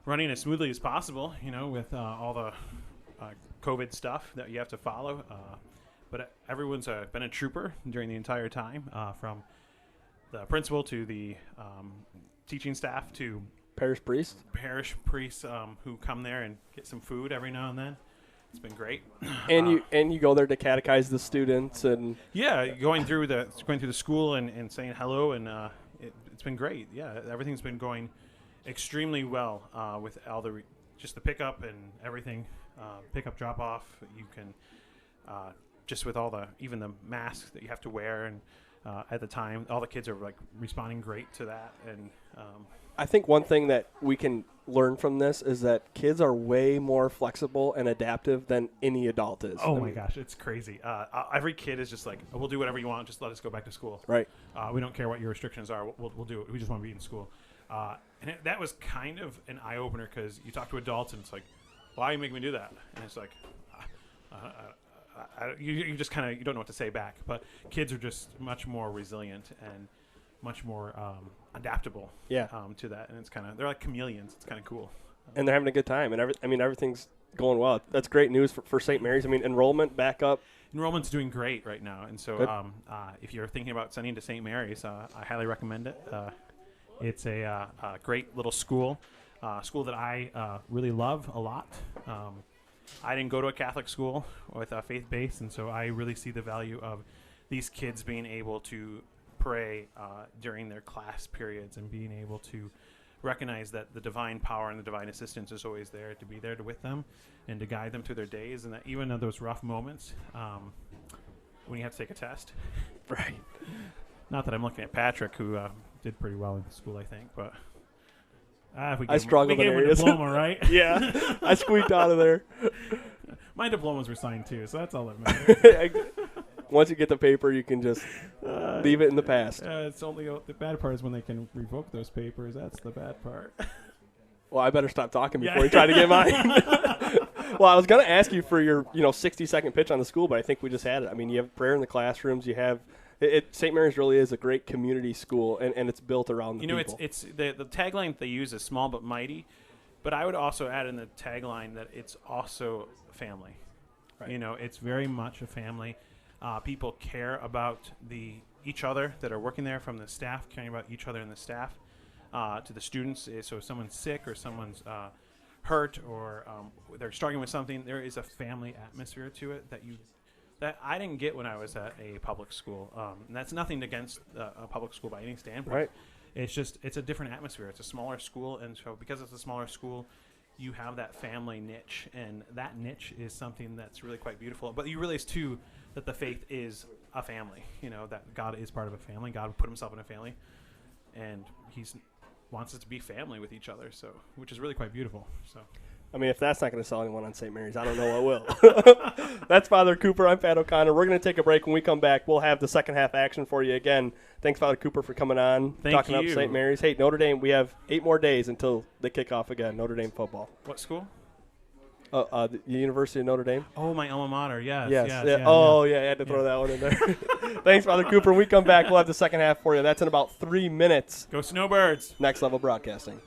running as smoothly as possible, with all the COVID stuff that you have to follow. But everyone's been a trooper during the entire time, from the principal to the teaching staff to Parish priest? parish priests who come there and get some food every now and then. It's been great. And you go there to catechize the students and Yeah, going through the school and saying hello, and it's been great. Yeah, everything's been going extremely well with all the just the pickup and everything, pickup drop off. You can just with all the even the masks that you have to wear, and at the time, all the kids are like responding great to that. And I think one thing that we can learn from this is that kids are way more flexible and adaptive than any adult is. oh my gosh, it's crazy. Every kid is just like, we'll do whatever you want, just let us go back to school. Right. We don't care what your restrictions are. We'll do it. We just want to be in school. And that was kind of an eye opener, because you talk to adults and it's like, why are you making me do that? And it's like, you just kind of you don't know what to say back. But kids are just much more resilient and much more adaptable. Yeah. To that, and it's kind of they're like chameleons. It's kind of cool. And they're having a good time, and everything's going well. That's great news for St. Mary's. I mean, enrollment back up. Enrollment's doing great right now, and so if you're thinking about sending to St. Mary's, I highly recommend it. It's a great little school that I really love a lot. I didn't go to a Catholic school with a faith base, and so I really see the value of these kids being able to pray during their class periods and being able to recognize that the divine power and the divine assistance is always there to be there with them and to guide them through their days, and that even in those rough moments when you have to take a test. Right. Not that I'm looking at Patrick, who did pretty well in school, I think, but if we I struggled we in gave him a areas. diploma, right? Yeah. I squeaked out of there. My diplomas were signed too, so that's all that matters. Once you get the paper, you can just leave it in the past. It's only the bad part is when they can revoke those papers. That's the bad part. Well, I better stop talking before you try to get mine. Well, I was going to ask you for your 60-second pitch on the school, but I think we just had it. I mean, you have prayer in the classrooms. You have St. Mary's really is a great community school, and it's built around the people. It's the tagline that they use is small but mighty, but I would also add in the tagline that it's also family. Right. It's very much a family. People care about each other that are working there, from the staff caring about each other and the staff to the students. So if someone's sick or someone's hurt or they're struggling with something, there is a family atmosphere to it that I didn't get when I was at a public school. And that's nothing against a public school by any standpoint. Right. It's a different atmosphere. It's a smaller school, and so because it's a smaller school, you have that family niche, and that niche is something that's really quite beautiful. But you realize too that the faith is a family. That God is part of a family. God put Himself in a family, and He wants us to be family with each other. So, which is really quite beautiful. So, I mean, if that's not going to sell anyone on St. Mary's, I don't know what will. That's Father Cooper. I'm Pat O'Connor. We're going to take a break. When we come back, we'll have the second half action for you again. Thanks, Father Cooper, for coming on, talking up St. Mary's. Hey, Notre Dame, we have 8 more days until they kick off again, Notre Dame football. what school? The University of Notre Dame. Oh, my alma mater. Yes. Yes. Yeah. I had to throw that one in there. Thanks, Father Cooper. When we come back, we'll have the second half for you. That's in about 3 minutes. Go Snowbirds. Next Level Broadcasting.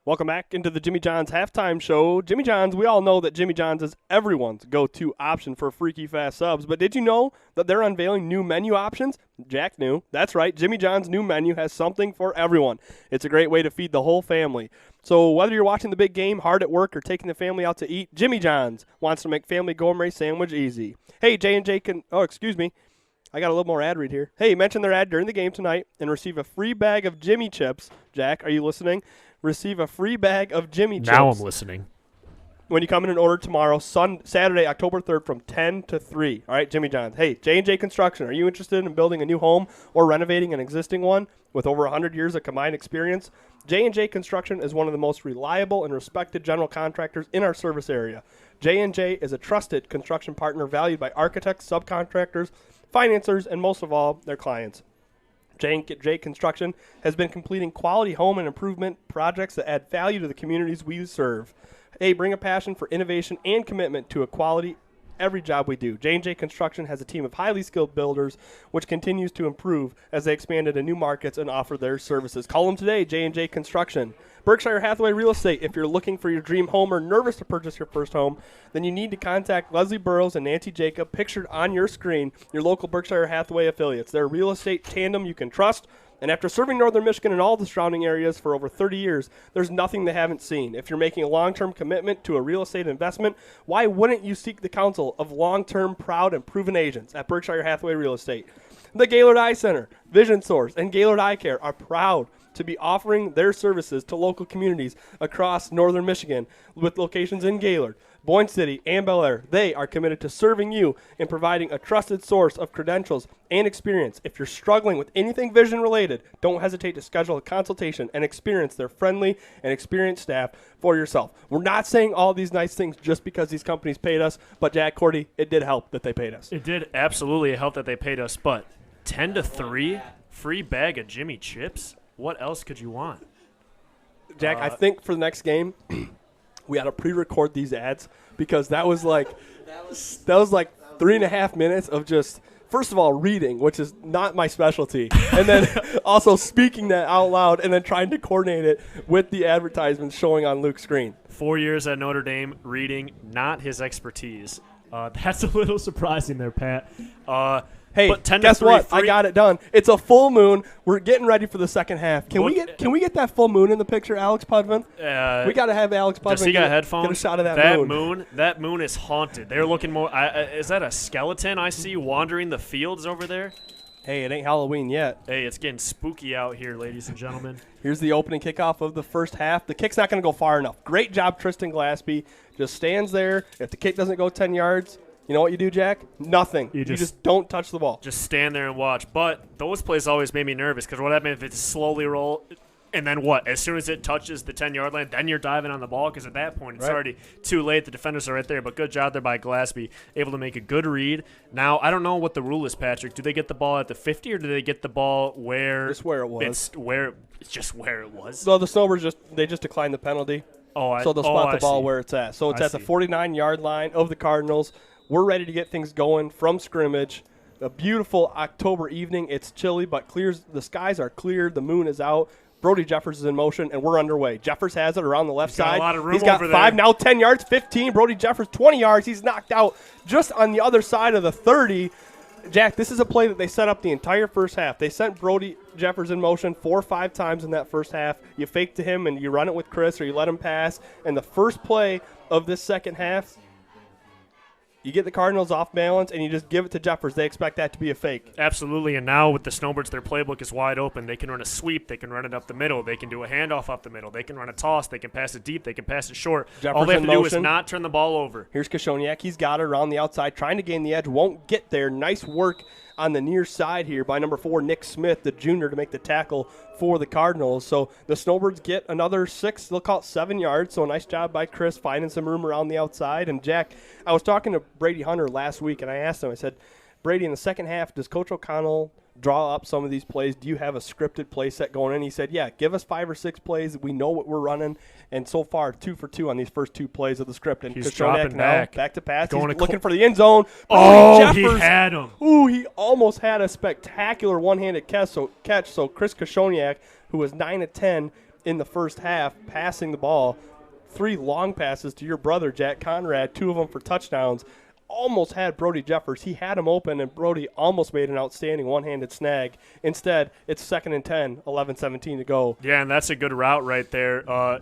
Welcome back into the Jimmy John's halftime show. Jimmy John's, we all know that Jimmy John's is everyone's go-to option for freaky fast subs, but did you know that they're unveiling new menu options? Jack knew. That's right, Jimmy John's new menu has something for everyone. It's a great way to feed the whole family. So whether you're watching the big game, hard at work, or taking the family out to eat, Jimmy John's wants to make family gourmet sandwich easy. Hey, J&J can, I got a little more ad read here. Hey, mention their ad during the game tonight and receive a free bag of Jimmy chips. Jack, are you listening? Receive a free bag of Jimmy chips. Now I'm listening. When you come in and order tomorrow, Saturday, October 3rd from 10 to 3. All right, Jimmy John's. Hey, J&J Construction, are you interested in building a new home or renovating an existing one with over 100 years of combined experience? J&J Construction is one of the most reliable and respected general contractors in our service area. J&J is a trusted construction partner valued by architects, subcontractors, financiers, and most of all, their clients. J&J Construction has been completing quality home and improvement projects that add value to the communities we serve. Hey, bring a passion for innovation and commitment to a quality every job we do. J&J Construction has a team of highly skilled builders, which continues to improve as they expand into new markets and offer their services. Call them today, J&J Construction. Berkshire Hathaway Real Estate. If you're looking for your dream home or nervous to purchase your first home, then you need to contact Leslie Burrows and Nancy Jacob, pictured on your screen, your local Berkshire Hathaway affiliates. They're a real estate tandem you can trust. And after serving Northern Michigan and all the surrounding areas for over 30 years, there's nothing they haven't seen. If you're making a long-term commitment to a real estate investment, why wouldn't you seek the counsel of long-term, proud, and proven agents at Berkshire Hathaway Real Estate? The Gaylord Eye Center, Vision Source, and Gaylord Eye Care are proud to be offering their services to local communities across Northern Michigan with locations in Gaylord, Boyne City, and Bel Air. They are committed to serving you and providing a trusted source of credentials and experience. If you're struggling with anything vision related, don't hesitate to schedule a consultation and experience their friendly and experienced staff for yourself. We're not saying all these nice things just because these companies paid us, but Jack, Cordy, it did help that they paid us. It did absolutely help that they paid us, but 10 to 3, free bag of Jimmy chips? What else could you want? Jack, I think for the next game, we ought to pre-record these ads because that was like 3.5 minutes of just, first of all, reading, which is not my specialty, and then also speaking that out loud and then trying to coordinate it with the advertisements showing on Luke's screen. 4 years at Notre Dame, reading, not his expertise. That's a little surprising there, Pat. Hey, guess what? I got it done. It's a full moon. We're getting ready for the second half. Can we get that full moon in the picture, Alex Pudman? We got to have Alex Pudman does he got headphones? Get a shot of that moon. That moon is haunted. They're looking more. Is that a skeleton I see wandering the fields over there? Hey, it ain't Halloween yet. Hey, it's getting spooky out here, ladies and gentlemen. Here's the opening kickoff of the first half. The kick's not going to go far enough. Great job, Tristan Glaspie. Just stands there. If the kick doesn't go 10 yards, you know what you do, Jack? Nothing. You just don't touch the ball. Just stand there and watch. But those plays always made me nervous because what happens if it's slowly roll, and then what? As soon as it touches the 10-yard line, then you're diving on the ball because at that point it's already too late. The defenders are right there. But good job there by Glaspie, able to make a good read. Now, I don't know what the rule is, Patrick. Do they get the ball at the 50 or do they get the ball where? Just where it was. It's just where it was. So the Snowbirds just declined the penalty. So they'll spot the ball where it's at. So it's at the 49-yard line of the Cardinals. We're ready to get things going from scrimmage. A beautiful October evening. It's chilly, but the skies are clear. The moon is out. Brody Jeffers is in motion, and we're underway. Jeffers has it around the left side. Got a lot of room He's got over 5, there. now 10 yards, 15. Brody Jeffers, 20 yards. He's knocked out just on the other side of the 30. Jack, this is a play that they set up the entire first half. They sent Brody Jeffers in motion 4 or 5 times in that first half. You fake to him, and you run it with Chris, or you let him pass. And the first play of this second half, you get the Cardinals off balance, and you just give it to Jeffers. They expect that to be a fake. Absolutely, and now with the Snowbirds, their playbook is wide open. They can run a sweep. They can run it up the middle. They can do a handoff up the middle. They can run a toss. They can pass it deep. They can pass it short. Jeffers all they have to do is motion. not turn the ball over. Here's Koshoniak. He's got it around the outside, trying to gain the edge. Won't get there. Nice work on the near side here by number 4, Nick Smith, the junior, to make the tackle for the Cardinals. So the Snowbirds get another 6, they'll call it 7 yards. So a nice job by Chris finding some room around the outside. And Jack, I was talking to Brady Hunter last week, and I asked him, I said, Brady, in the second half, does Coach O'Connell draw up some of these plays? Do you have a scripted play set going in? He said, yeah, give us 5 or 6 plays. We know what we're running. And so far, 2 for 2 on these first 2 plays of the script. And he's dropping back to pass. He's looking for the end zone. He had him. Ooh, he almost had a spectacular one-handed catch. So Chris Koshoniak, who was 9 of 10, in the first half, passing the ball. 3 long passes to your brother, Jack Conrad, 2 of them for touchdowns. Almost had Brody Jeffers. He had him open, and Brody almost made an outstanding one-handed snag. Instead, it's 2nd and 10, 11-17 to go. Yeah, and that's a good route right there.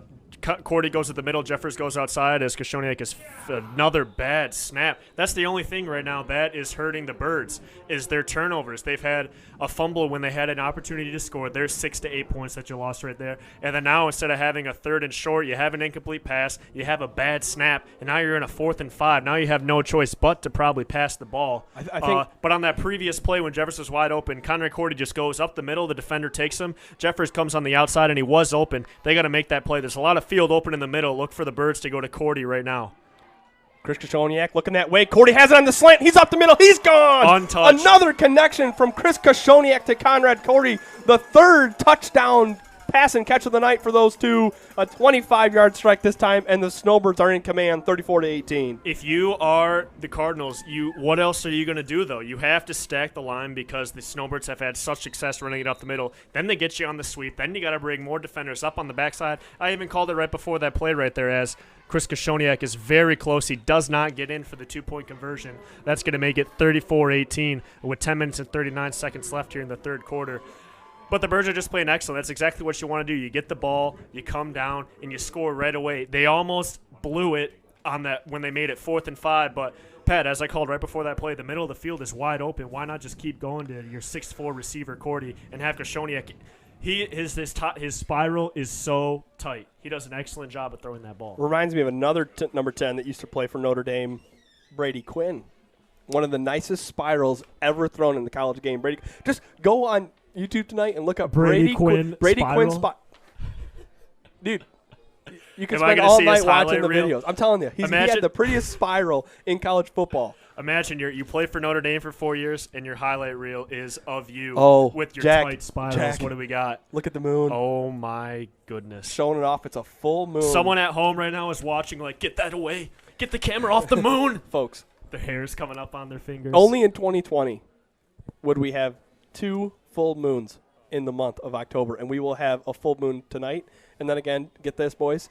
Cordy goes to the middle, Jeffers goes outside as Koshoniak is another bad snap. That's the only thing right now that is hurting the Birds is their turnovers. They've had a fumble when they had an opportunity to score. There's 6 to 8 points that you lost right there. And then now instead of having a 3rd and short, you have an incomplete pass, you have a bad snap, and now you're in a 4th and 5. Now you have no choice but to probably pass the ball. I think but on that previous play when Jeffers was wide open, Conrad Cordy just goes up the middle, the defender takes him, Jeffers comes on the outside, and he was open. They got to make that play. There's a lot of field open in the middle. Look for the Birds to go to Cordy right now. Chris Koshoniak looking that way. Cordy has it on the slant. He's up the middle. He's gone. Untouched. Another connection from Chris Koshoniak to Conrad Cordy. The 3rd touchdown pass and catch of the night for those two. A 25-yard strike this time, and the Snowbirds are in command, 34-18. If you are the Cardinals, what else are you going to do, though? You have to stack the line because the Snowbirds have had such success running it up the middle. Then they get you on the sweep. Then you got to bring more defenders up on the backside. I even called it right before that play right there as Chris Koshoniak is very close. He does not get in for the 2-point conversion. That's going to make it 34-18 with 10 minutes and 39 seconds left here in the 3rd quarter. But the Birds are just playing excellent. That's exactly what you want to do. You get the ball, you come down, and you score right away. They almost blew it on that when they made it 4th and 5. But, Pat, as I called right before that play, the middle of the field is wide open. Why not just keep going to your 6'4" receiver, Cordy, and have Koshoniak? His spiral is so tight. He does an excellent job of throwing that ball. Reminds me of another number 10 that used to play for Notre Dame, Brady Quinn. One of the nicest spirals ever thrown in the college game. Brady, just go on YouTube tonight and look up Brady Quinn spot. Dude, you can spend all night watching the videos. I'm telling you, he had the prettiest spiral in college football. Imagine you play for Notre Dame for 4 years, and your highlight reel is of you with your tight spirals. Jack, what do we got? Look at the moon. Oh, my goodness. Showing it off. It's a full moon. Someone at home right now is watching like, get that away. Get the camera off the moon. Folks. Their hair's coming up on their fingers. Only in 2020 would we have 2 full moons in the month of October, and we will have a full moon tonight. And then again, get this, boys,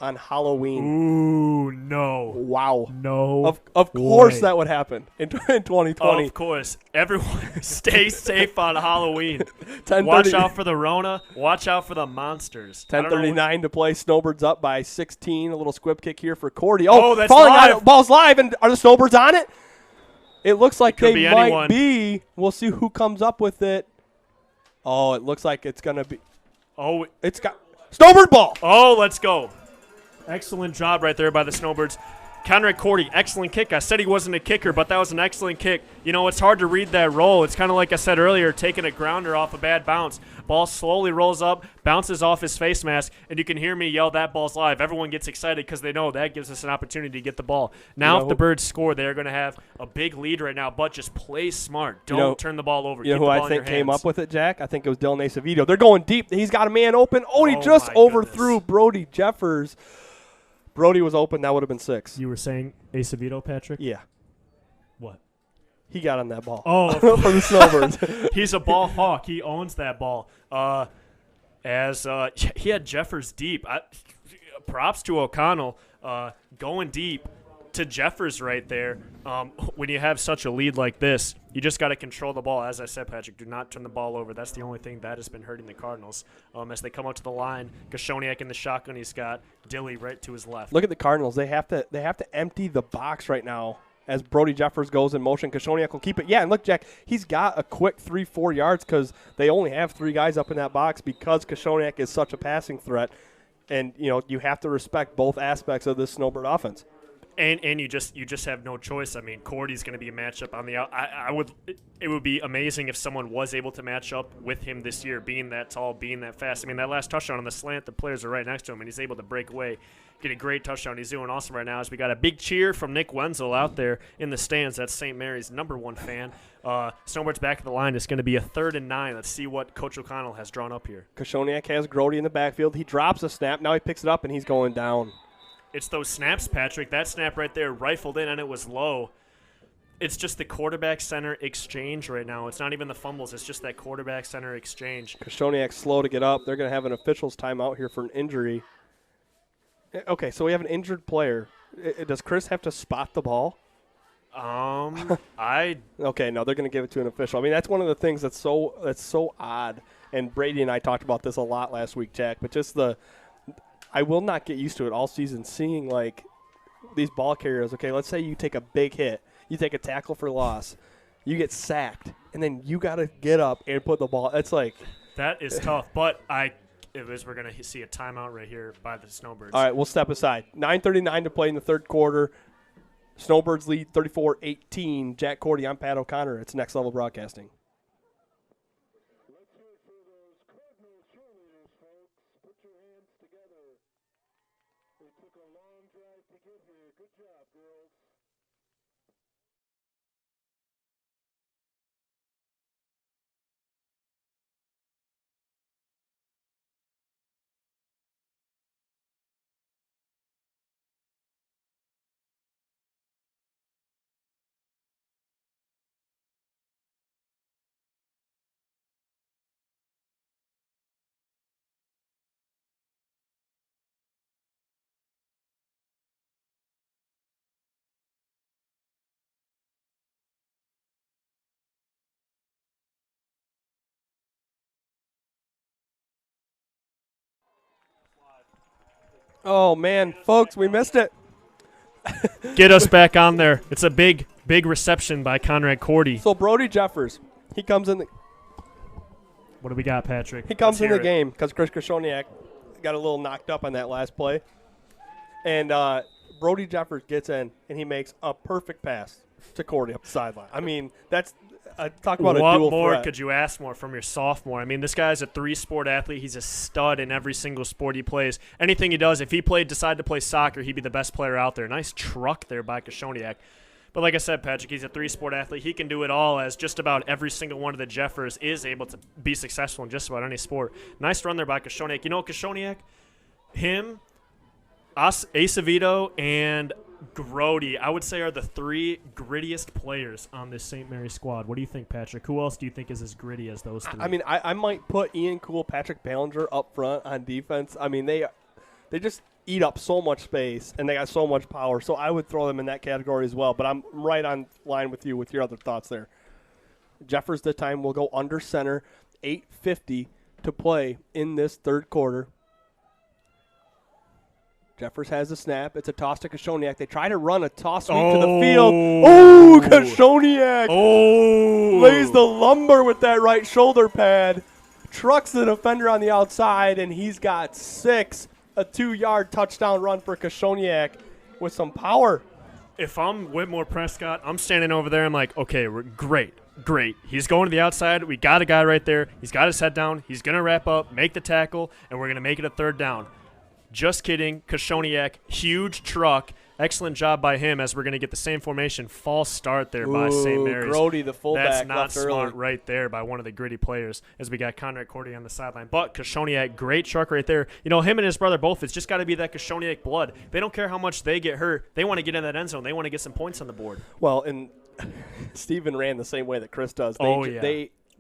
on Halloween. Ooh, no. Wow. No. Of course that would happen in 2020. Of course. Everyone stay safe on Halloween. 10:30. Watch out for the Rona. Watch out for the monsters. 10:39 to play. Snowbirds up by 16. A little squib kick here for Cordy. Oh, that's falling live. out. Ball's live, and are the Snowbirds on it? It looks like they might anyone. be. We'll see who comes up with it. Oh, it looks like it's going to be. Oh, it's got Snowbird ball. Oh, let's go. Excellent job right there by the Snowbirds. Conrad Cordy, excellent kick. I said he wasn't a kicker, but that was an excellent kick. You know, it's hard to read that roll. It's kind of like I said earlier, taking a grounder off a bad bounce. Ball slowly rolls up, bounces off his face mask, and you can hear me yell, that ball's live. Everyone gets excited because they know that gives us an opportunity to get the ball. Now, if the Birds score, they're going to have a big lead right now, but just play smart. Don't turn the ball over. You know who I think came up with it, Jack? I think it was Dylan Acevedo. They're going deep. He's got a man open. Oh, he just overthrew Brody Jeffers. Brody was open. That would have been 6. You were saying Acevedo, Patrick? Yeah. What? He got on that ball. Oh. For the Snowbirds. He's a ball hawk. He owns that ball. He had Jeffers deep. Props to O'Connell going deep to Jeffers right there. When you have such a lead like this, you just got to control the ball. As I said, Patrick, do not turn the ball over. That's the only thing that has been hurting the Cardinals. As they come out to the line, Koshoniak in the shotgun, he's got Dilly right to his left. Look at the Cardinals. They have to empty the box right now as Brody Jeffers goes in motion. Koshoniak will keep it. Yeah, and look, Jack, he's got a quick 3-4 yards because they only have 3 guys up in that box because Koshoniak is such a passing threat. And, you have to respect both aspects of this Snowbird offense. And you just have no choice. I mean, Cordy's going to be a matchup on the out. It would be amazing if someone was able to match up with him this year, being that tall, being that fast. I mean, that last touchdown on the slant, the players are right next to him, and he's able to break away, get a great touchdown. He's doing awesome right now. As we got a big cheer from Nick Wenzel out there in the stands. That's St. Mary's #1 fan. Snowbirds back at the line. It's going to be a 3rd and 9. Let's see what Coach O'Connell has drawn up here. Koshoniak has Grody in the backfield. He drops a snap. Now he picks it up, and he's going down. It's those snaps, Patrick. That snap right there rifled in, and it was low. it's just the quarterback-center exchange right now. It's not even the fumbles. It's just that quarterback-center exchange. Koshoniak's slow to get up. They're going to have an official's timeout here for an injury. Okay, so we have an injured player. Does Chris have to spot the ball? Okay, no, they're going to give it to an official. I mean, that's one of the things that's so odd. And Brady and I talked about this a lot last week, Jack. But just I will not get used to it all season, seeing like these ball carriers. Okay, let's say you take a big hit, you take a tackle for loss, you get sacked, and then you got to get up and put the ball. It's like that is tough. But we're going to see a timeout right here by the Snowbirds. All right, we'll step aside. 9:39 to play in the third quarter. Snowbirds lead 34-18. Jack Cordy, I'm Pat O'Connor. It's Next Level Broadcasting. Let's hear it for those Cardinals cheerleaders, folks. Put your hands together. They took a long drive to get here. Good job, girls. Oh, man, folks, we missed it. Get us back on there. It's a big reception by Conrad Cordy. So Brody Jeffers, he comes in What do we got, Patrick? He comes in the game because Chris Koshoniak got a little knocked up on that last play. And Brody Jeffers gets in, and he makes a perfect pass to Cordy up the sideline. I mean, that's talk about a dual What more threat. could you ask more from your sophomore? I mean, this guy's a three-sport athlete. He's a stud in every single sport he plays. Anything he does, if he decided to play soccer, he'd be the best player out there. Nice truck there by Koshoniak. But like I said, Patrick, he's a three-sport athlete. He can do it all, as just about every single one of the Jeffers is able to be successful in just about any sport. Nice run there by Koshoniak. You know, Koshoniak, him, Acevedo, and Grody, I would say, are the three grittiest players on this St. Mary squad. What do you think, Patrick? Who else do you think is as gritty as those three? I mean, I might put Ian Cool, Patrick Ballinger up front on defense. I mean, they just eat up so much space, and they got so much power. So I would throw them in that category as well. But I'm right on line with you with your other thoughts there. Jeffers this time will go under center, 8:50 to play in this third quarter. Jeffers has the snap. It's a toss to Koshoniak. They try to run a toss sweep to the field. Oh, Koshoniak lays the lumber with that right shoulder pad. Trucks the defender on the outside, and he's got 6. A 2-yard touchdown run for Koshoniak with some power. If I'm Whittemore-Prescott, I'm standing over there. I'm like, okay, we're great. He's going to the outside. We got a guy right there. He's got his head down. He's going to wrap up, make the tackle, and we're going to make it a third down. Just kidding. Koshoniak, huge truck. Excellent job by him, as we're going to get the same formation. False start there by St. Mary's. Grody, the fullback, That's not left smart early. right there by one of the gritty players, as we got Conrad Cordy on the sideline. But Koshoniak, great truck right there. You know, him and his brother both, it's just got to be that Koshoniak blood. They don't care how much they get hurt. They want to get in that end zone. They want to get some points on the board. Well, and Steven ran the same way that Chris does.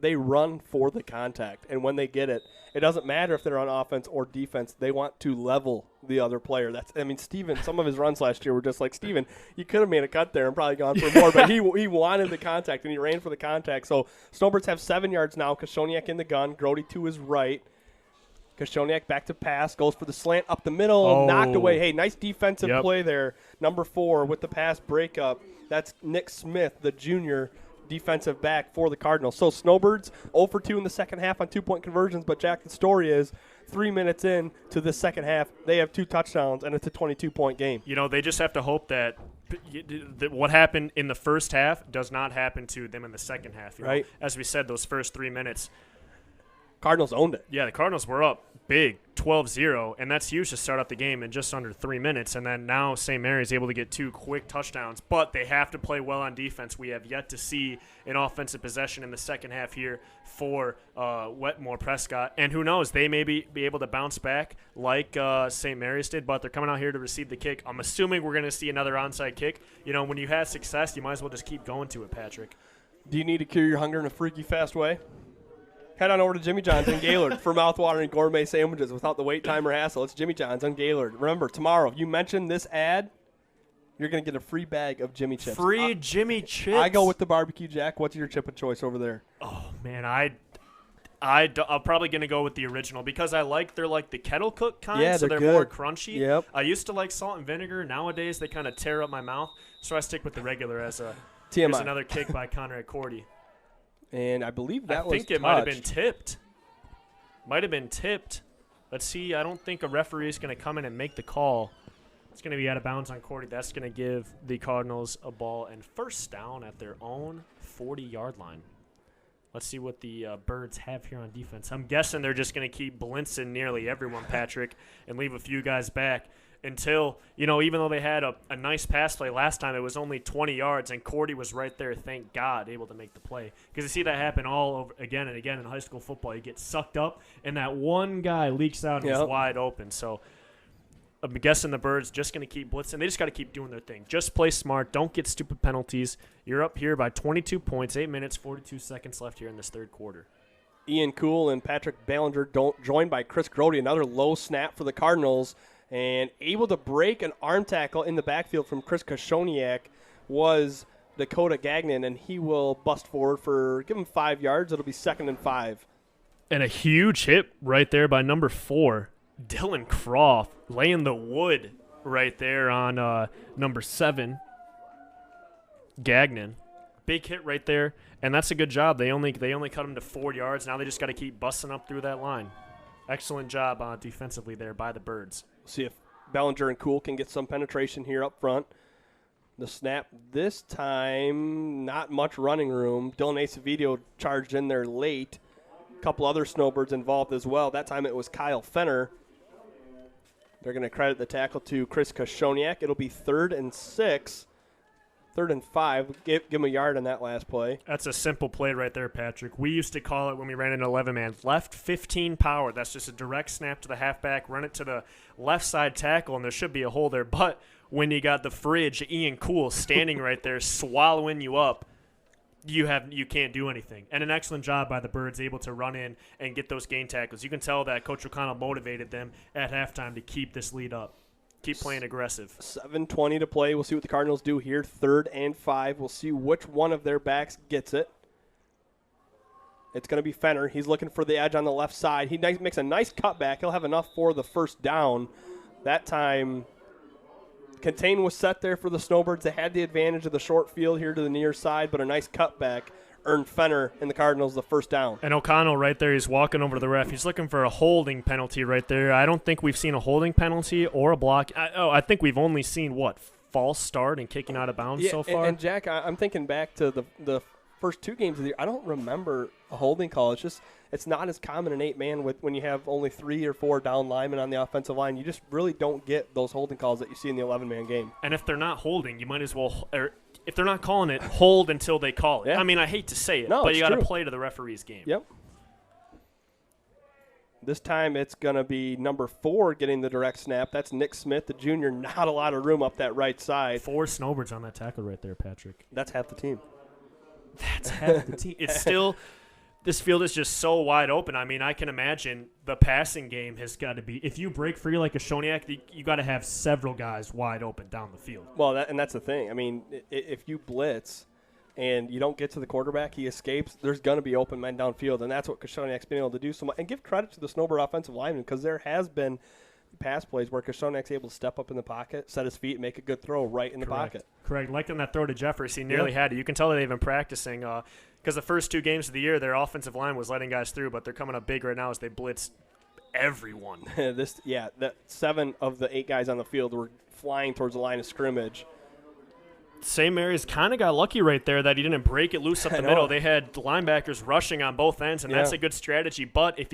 They run for the contact, and when they get it, it doesn't matter if they're on offense or defense. They want to level the other player. Steven, some of his runs last year were just like, Steven, you could have made a cut there and probably gone for more, but he wanted the contact, and he ran for the contact. So Snowbirds have 7 yards now. Koshoniak in the gun. Grody to his right. Koshoniak back to pass, goes for the slant up the middle, knocked away. Hey, nice defensive play there. Number 4 with the pass breakup. That's Nick Smith, the junior defensive back for the Cardinals. So Snowbirds 0 for 2 in the second half on 2-point conversions, but Jack, the story is 3 minutes in to the second half, they have 2 touchdowns, and it's a 22-point game. You know, they just have to hope that what happened in the first half does not happen to them in the second half. You know? Right. As we said, those first 3 minutes, Cardinals owned it. Yeah, the Cardinals were up big, 12-0, and that's huge to start out the game in just under 3 minutes. And then now St. Mary's able to get 2 quick touchdowns, but they have to play well on defense. We have yet to see an offensive possession in the second half here for Whittemore-Prescott. And who knows, they may be able to bounce back like St. Mary's did, but they're coming out here to receive the kick. I'm assuming we're going to see another onside kick. You know, when you have success, you might as well just keep going to it, Patrick. Do you need to cure your hunger in a freaky fast way? Head on over to Jimmy John's in Gaylord for mouthwatering gourmet sandwiches without the wait time or hassle. It's Jimmy John's on Gaylord. Remember, tomorrow, if you mention this ad, you're going to get a free bag of Jimmy Chips. Free Jimmy Chips. I go with the barbecue, Jack. What's your chip of choice over there? Oh, man, I'm probably going to go with the original because they're like the kettle cooked kind, Yeah, so they're good. more crunchy. Yep. I used to like salt and vinegar. Nowadays, they kind of tear up my mouth, so I stick with the regular as a TMI. Here's another kick by Conrad Cordy. And I believe that I was think it might have been tipped. Might have been tipped. Let's see. I don't think a referee is going to come in and make the call. It's going to be out of bounds on Cordy. That's going to give the Cardinals a ball and first down at their own 40-yard line. Let's see what the Birds have here on defense. I'm guessing they're just going to keep blitzing nearly everyone, Patrick, and leave a few guys back until, you know, even though they had a nice pass play last time, it was only 20 yards, and Cordy was right there, thank God, able to make the play. Because you see that happen all over again and again in high school football. You get sucked up, and that one guy leaks out and is wide open. So I'm guessing the Birds just going to keep blitzing. They just got to keep doing their thing. Just play smart. Don't get stupid penalties. You're up here by 22 points, 8 minutes, 42 seconds left here in this third quarter. Ian Kuhl and Patrick Ballinger joined by Chris Grody. Another low snap for the Cardinals. And able to break an arm tackle in the backfield from Chris Koshoniak was Dakota Gagnon, and he will bust forward for, give him 5 yards. It'll be 2nd and 5. And a huge hit right there by number 4, Dylan Croft, laying the wood right there on number 7, Gagnon. Big hit right there, and that's a good job. They only cut him to 4 yards. Now they just got to keep busting up through that line. Excellent job defensively there by the Birds. See if Ballinger and Kuhl can get some penetration here up front. The snap this time, not much running room. Dylan Acevedo charged in there late. A couple other Snowbirds involved as well. That time it was Kyle Fenner. They're going to credit the tackle to Chris Koshoniak. It'll be 3rd and 6. 3rd and 5. Give him a yard on that last play. That's a simple play right there, Patrick. We used to call it when we ran an 11-man. Left 15 power. That's just a direct snap to the halfback. Run it to the left side tackle, and there should be a hole there. But when you got the fridge, Ian Kuhl, standing right there, swallowing you up, you can't do anything. And an excellent job by the Birds, able to run in and get those gain tackles. You can tell that Coach O'Connell motivated them at halftime to keep this lead up. Keep playing aggressive. 7:20 to play. We'll see what the Cardinals do here. 3rd and 5. We'll see which one of their backs gets it. It's going to be Fenner. He's looking for the edge on the left side. He makes a nice cutback. He'll have enough for the first down. That time, contain was set there for the Snowbirds. They had the advantage of the short field here to the near side, but a nice cutback earned Fenner and the Cardinals the first down. And O'Connell right there, he's walking over to the ref. He's looking for a holding penalty right there. I don't think we've seen a holding penalty or a block. I think we've only seen, false start and kicking out of bounds so far? And Jack, I'm thinking back to the first 2 games of the year. I don't remember a holding call. It's not as common in 8-man when you have only 3 or 4 down linemen on the offensive line. You just really don't get those holding calls that you see in the 11-man game. And if they're not holding, you might as well if they're not calling it, hold until they call it. Yeah. I mean, I hate to say it, No, but you got to true. play to the referee's game. Yep. This time it's going to be number 4 getting the direct snap. That's Nick Smith, the junior. Not a lot of room up that right side. 4 Snowbirds on that tackle right there, Patrick. That's half the team. That's half the team. It's still – this field is just so wide open. I mean, I can imagine the passing game has got to be – if you break free like a Shoniak, you got to have several guys wide open down the field. Well, that's the thing. I mean, if you blitz and you don't get to the quarterback, he escapes, there's going to be open men downfield, and that's what Koshoniak's been able to do so much. And give credit to the Snowbird offensive lineman because there has been pass plays where Koshoniak's able to step up in the pocket, set his feet, and make a good throw right in the pocket. Correct. Like on that throw to Jeffers, he nearly had it. You can tell that they've been practicing because the first 2 games of the year, their offensive line was letting guys through, but they're coming up big right now as they blitz everyone. That 7 of the 8 guys on the field were flying towards the line of scrimmage. St. Mary's kind of got lucky right there that he didn't break it loose up the middle. They had linebackers rushing on both ends, and that's a good strategy. But if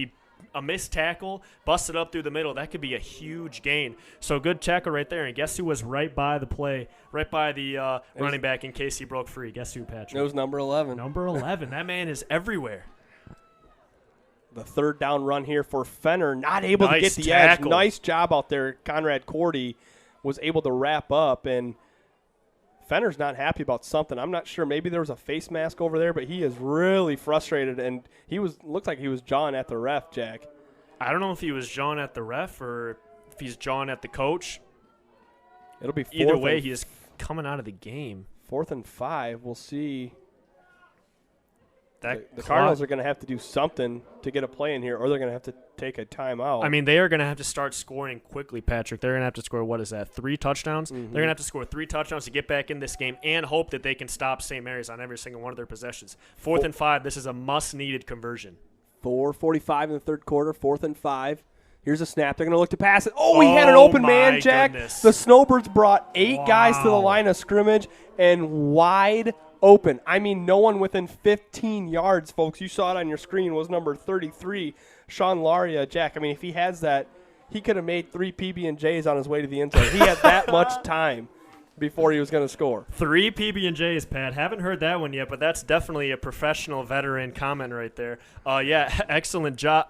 a missed tackle, busted up through the middle, that could be a huge gain. So good tackle right there. And guess who was right by the play, right by the running back in case he broke free? Guess who, Patrick? It was number 11. Number 11. That man is everywhere. The third down run here for Fenner, not able to get the tackle. edge. Nice job out there. Conrad Cordy was able to wrap up, and Fenner's not happy about something. I'm not sure. Maybe there was a face mask over there, but he is really frustrated, and looked like he was jawing at the ref, Jack. I don't know if he was jawing at the ref or if he's jawing at the coach. It'll be either way. He is coming out of the game. 4th and 5. We'll see. The Cardinals are going to have to do something to get a play in here, or they're going to have to take a timeout. I mean, they are going to have to start scoring quickly, Patrick. They're going to have to score, 3 touchdowns? Mm-hmm. They're going to have to score 3 touchdowns to get back in this game and hope that they can stop St. Mary's on every single one of their possessions. 4th and 5, this is a must-needed conversion. 4:45 in the third quarter, 4th and 5. Here's a snap. They're going to look to pass it. Oh, he had an open man, Jack. Goodness. The Snowbirds brought 8 guys to the line of scrimmage and wide open. I mean, no one within 15 yards, folks. You saw it on your screen, was number 33, Sean Laria. Jack, I mean, if he has that, he could have made 3 PB&Js on his way to the end zone. He had that much time before he was going to score. 3 PB&Js, Pat. Haven't heard that one yet, but that's definitely a professional veteran comment right there. Excellent job.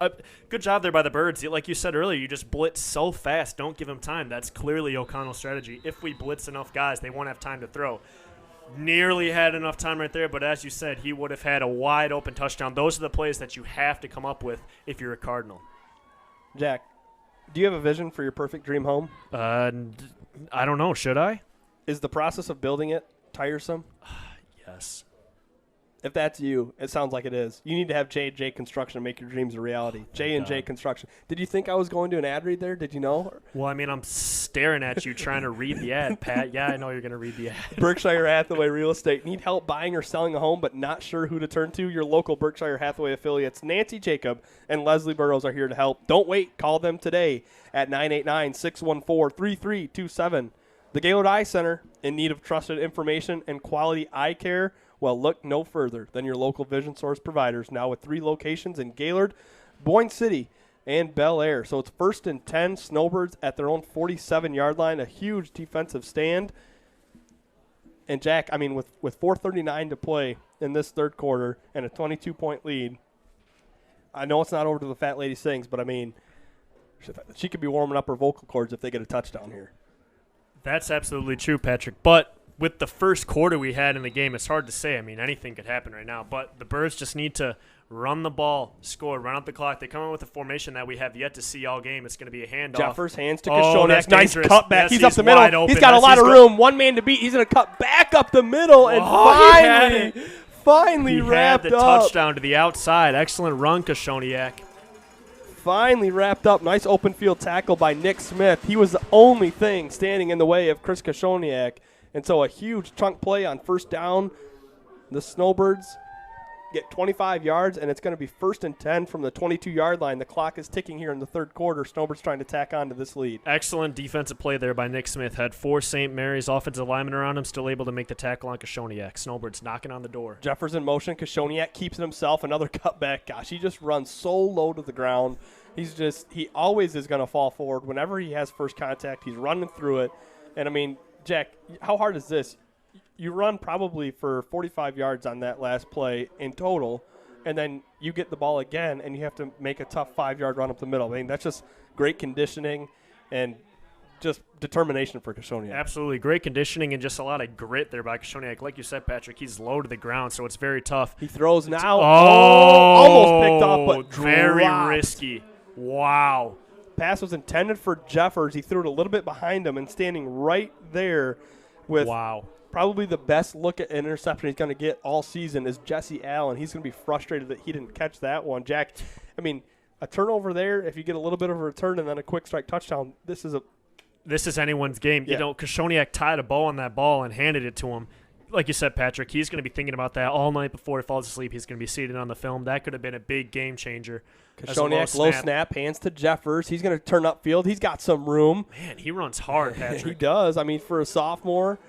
Good job there by the Birds. Like you said earlier, you just blitz so fast. Don't give them time. That's clearly O'Connell's strategy. If we blitz enough guys, they won't have time to throw. Nearly had enough time right there, but as you said, he would have had a wide open touchdown. Those are the plays that you have to come up with if you're a Cardinal. Jack, do you have a vision for your perfect dream home? I don't know. Should I? Is the process of building it tiresome? Yes. If that's you, it sounds like it is. You need to have J&J Construction to make your dreams a reality. J&J Construction. Did you think I was going to an ad read there? Did you know? Well, I mean, I'm staring at you trying to read the ad, Pat. Yeah, I know you're going to read the ad. Berkshire Hathaway Real Estate. Need help buying or selling a home but not sure who to turn to? Your local Berkshire Hathaway affiliates, Nancy Jacob and Leslie Burrows, are here to help. Don't wait. Call them today at 989-614-3327. The Gaylord Eye Center, in need of trusted information and quality eye care? Well, look no further than your local Vision Source providers, now with 3 locations in Gaylord, Boyne City, and Bel Air. So it's 1st and 10, Snowbirds at their own 47-yard line, a huge defensive stand. And, Jack, I mean, with 4:39 to play in this third quarter and a 22-point lead, I know it's not over to the fat lady sings, but, I mean, she could be warming up her vocal cords if they get a touchdown here. That's absolutely true, Patrick. But with the first quarter we had in the game, it's hard to say. I mean, anything could happen right now. But the Birds just need to run the ball, score, run out the clock. They come in with a formation that we have yet to see all game. It's going to be a handoff. Jeffers hands to Kashoniak. That's Nice dangerous. cutback. Yes, he's up the middle. wide open. He's got a Yes, lot he's of room. One man to beat. He's going to cut back up the middle and finally he wrapped had the up. touchdown to the outside. Excellent run, Kashoniak. Finally wrapped up. Nice open field tackle by Nick Smith. He was the only thing standing in the way of Chris Kashoniak. And so a huge chunk play on first down. The Snowbirds get 25 yards, and it's going to be 1st and 10 from the 22-yard line. The clock is ticking here in the third quarter. Snowbirds trying to tack on to this lead. Excellent defensive play there by Nick Smith. Had 4 St. Mary's offensive linemen around him, still able to make the tackle on Kashoniak. Snowbirds knocking on the door. Jeffers in motion. Kashoniak keeps it himself. Another cutback. Gosh, he just runs so low to the ground. He always is going to fall forward. Whenever he has first contact, he's running through it. And, I mean, Jack, how hard is this? You run probably for 45 yards on that last play in total, and then you get the ball again, and you have to make a tough 5-yard run up the middle. I mean, that's just great conditioning and just determination for Kashoniak. Absolutely. Great conditioning and just a lot of grit there by Kashoniak. Like you said, Patrick, he's low to the ground, so it's very tough. He throws now. Almost picked off, but very dropped. risky. Wow. Pass was intended for Jeffers. He threw it a little bit behind him, and standing right there with probably the best look at an interception he's going to get all season is Jesse Allen. He's going to be frustrated that he didn't catch that one. Jack, I mean, a turnover there, if you get a little bit of a return and then a quick strike touchdown, this is anyone's game. Yeah. You know, Kashoniak tied a bow on that ball and handed it to him. Like you said, Patrick, he's going to be thinking about that all night before he falls asleep. He's going to be seated on the film. That could have been a big game changer. Kashoniak, low snap, hands to Jeffers. He's going to turn upfield. He's got some room. Man, he runs hard, Patrick. He does. I mean, for a sophomore,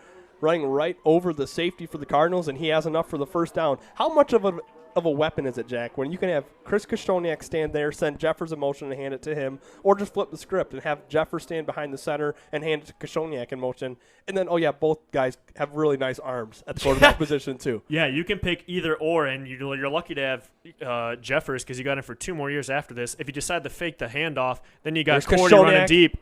running right over the safety for the Cardinals, and he has enough for the first down. How much of a weapon is it, Jack, when you can have Chris Koshoniak stand there, send Jeffers in motion and hand it to him, or just flip the script and have Jeffers stand behind the center and hand it to Koshoniak in motion, and then, both guys have really nice arms at the quarterback position too. Yeah, you can pick either or, and you're lucky to have Jeffers because you got him for 2 more years after this. If you decide to fake the handoff, then you got There's Cordy running deep.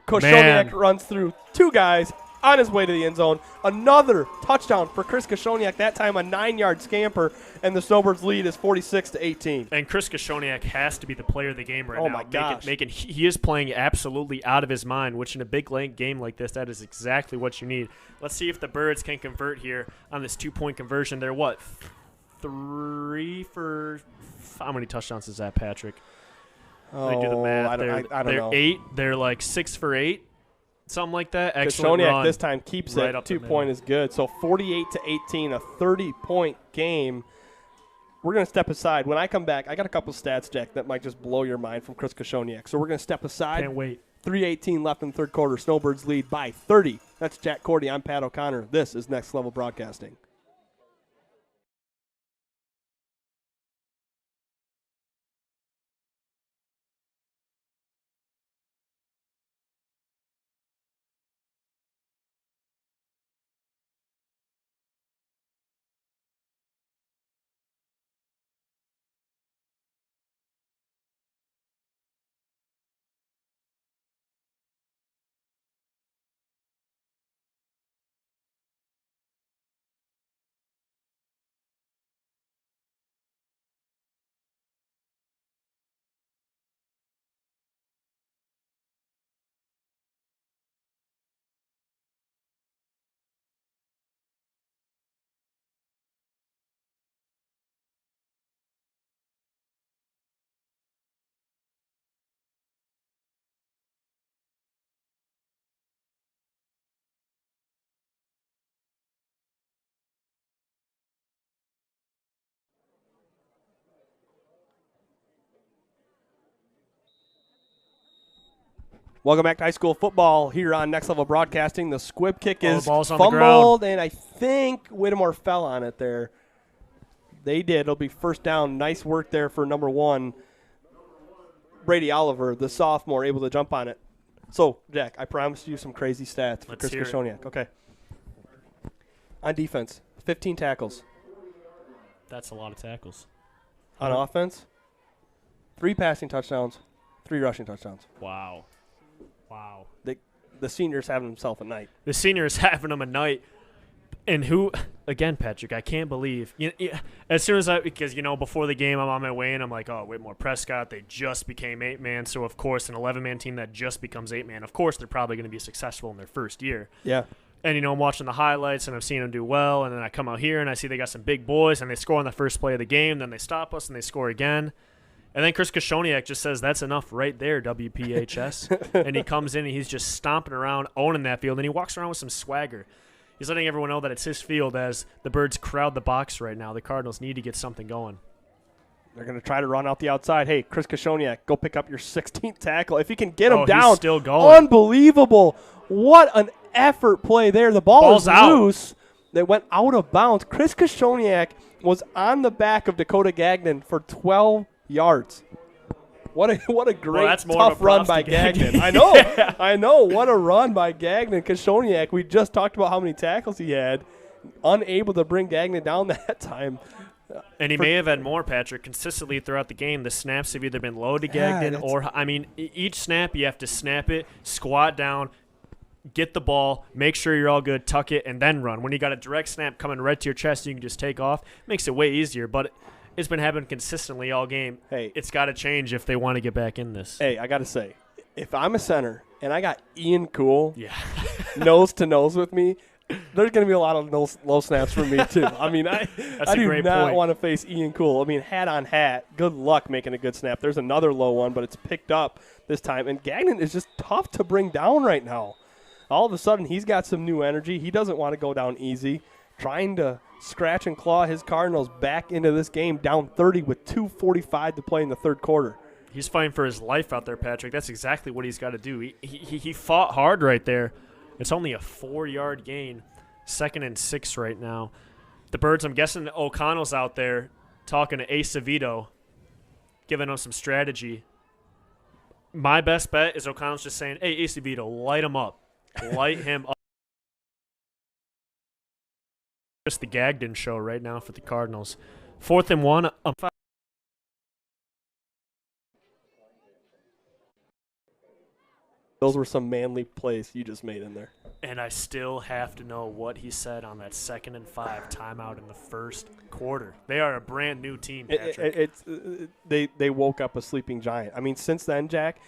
Koshoniak runs through 2 guys on his way to the end zone. Another touchdown for Chris Koshoniak, that time a 9-yard scamper, and the Snowbirds lead is 46-18. And Chris Koshoniak has to be the player of the game right now. Oh, my gosh. He is playing absolutely out of his mind, which in a big game like this, that is exactly what you need. Let's see if the Birds can convert here on this 2-point conversion. They're what, 3 for – how many touchdowns is that, Patrick? Let me do the math. I don't know. They're 8. They're like 6 for 8. Something like that. Excellent Koshoniak run. this time keeps Right it. up the 2-point is good. So 48-18, a 30-point game. We're going to step aside. When I come back, I got a couple stats, Jack, that might just blow your mind from Chris Koshoniak. So we're going to step aside. Can't wait. 3:18 left in the third quarter. Snowbirds lead by 30. That's Jack Cordy. I'm Pat O'Connor. This is Next Level Broadcasting. Welcome back to high school football here on Next Level Broadcasting. The squib kick is the ball's on the fumbled, ground. and I think Whittemore fell on it there. They did. It'll be first down. Nice work there for number 1, Brady Oliver, the sophomore, able to jump on it. So, Jack, I promised you some crazy stats for Chris Koshoniak. Okay. On defense, 15 tackles. That's a lot of tackles. On offense, 3 passing touchdowns, 3 rushing touchdowns. Wow. The senior's having himself a night. The senior is having him a night. And who, again, Patrick, I can't believe. As soon as because, before the game, I'm on my way in. I'm like, oh, Whittemore-Prescott, they just became 8-man. So, of course, an 11-man team that just becomes 8-man, of course, they're probably going to be successful in their first year. Yeah. And, I'm watching the highlights, and I've seen them do well. And then I come out here, and I see they got some big boys, and they score on the first play of the game. Then they stop us, and they score again. And then Chris Koshoniak just says, that's enough right there, WPHS. And he comes in, and he's just stomping around, owning that field, and he walks around with some swagger. He's letting everyone know that it's his field as the Birds crowd the box right now. The Cardinals need to get something going. They're going to try to run out the outside. Hey, Chris Koshoniak, go pick up your 16th tackle. If he can get him down, he's still going. Unbelievable. What an effort play there. The ball's loose. They went out of bounds. Chris Koshoniak was on the back of Dakota Gagnon for 12 yards. What a great tough run by Gagnon. I know. Yeah. I know. What a run by Gagnon. Koshoniak, we just talked about how many tackles he had. Unable to bring Gagnon down that time. And he may have had more, Patrick, consistently throughout the game. The snaps have either been low to Gagnon or, each snap you have to snap it, squat down, get the ball, make sure you're all good, tuck it, and then run. When you got a direct snap coming right to your chest, you can just take off. Makes it way easier, but it's been happening consistently all game. Hey, it's got to change if they want to get back in this. Hey, I got to say, if I'm a center and I got Ian Cool nose to nose with me, there's going to be a lot of low snaps for me too. I do not want to face Ian Cool. Hat on hat, good luck making a good snap. There's another low one, but it's picked up this time. And Gagnon is just tough to bring down right now. All of a sudden, he's got some new energy. He doesn't want to go down easy. Trying to scratch and claw his Cardinals back into this game, down 30 with 2:45 to play in the third quarter. He's fighting for his life out there, Patrick. That's exactly what he's got to do. He fought hard right there. It's only a 4-yard gain. 2nd and 6 right now. The Birds, I'm guessing O'Connell's out there talking to Acevedo, giving him some strategy. My best bet is O'Connell's just saying, hey, Acevedo, light him up. Light him up. Just the Gagden show right now for the Cardinals. 4th and 1. Those were some manly plays you just made in there. And I still have to know what he said on that 2nd and 5 timeout in the first quarter. They are a brand new team, Patrick. They woke up a sleeping giant. I mean, since then, Jack,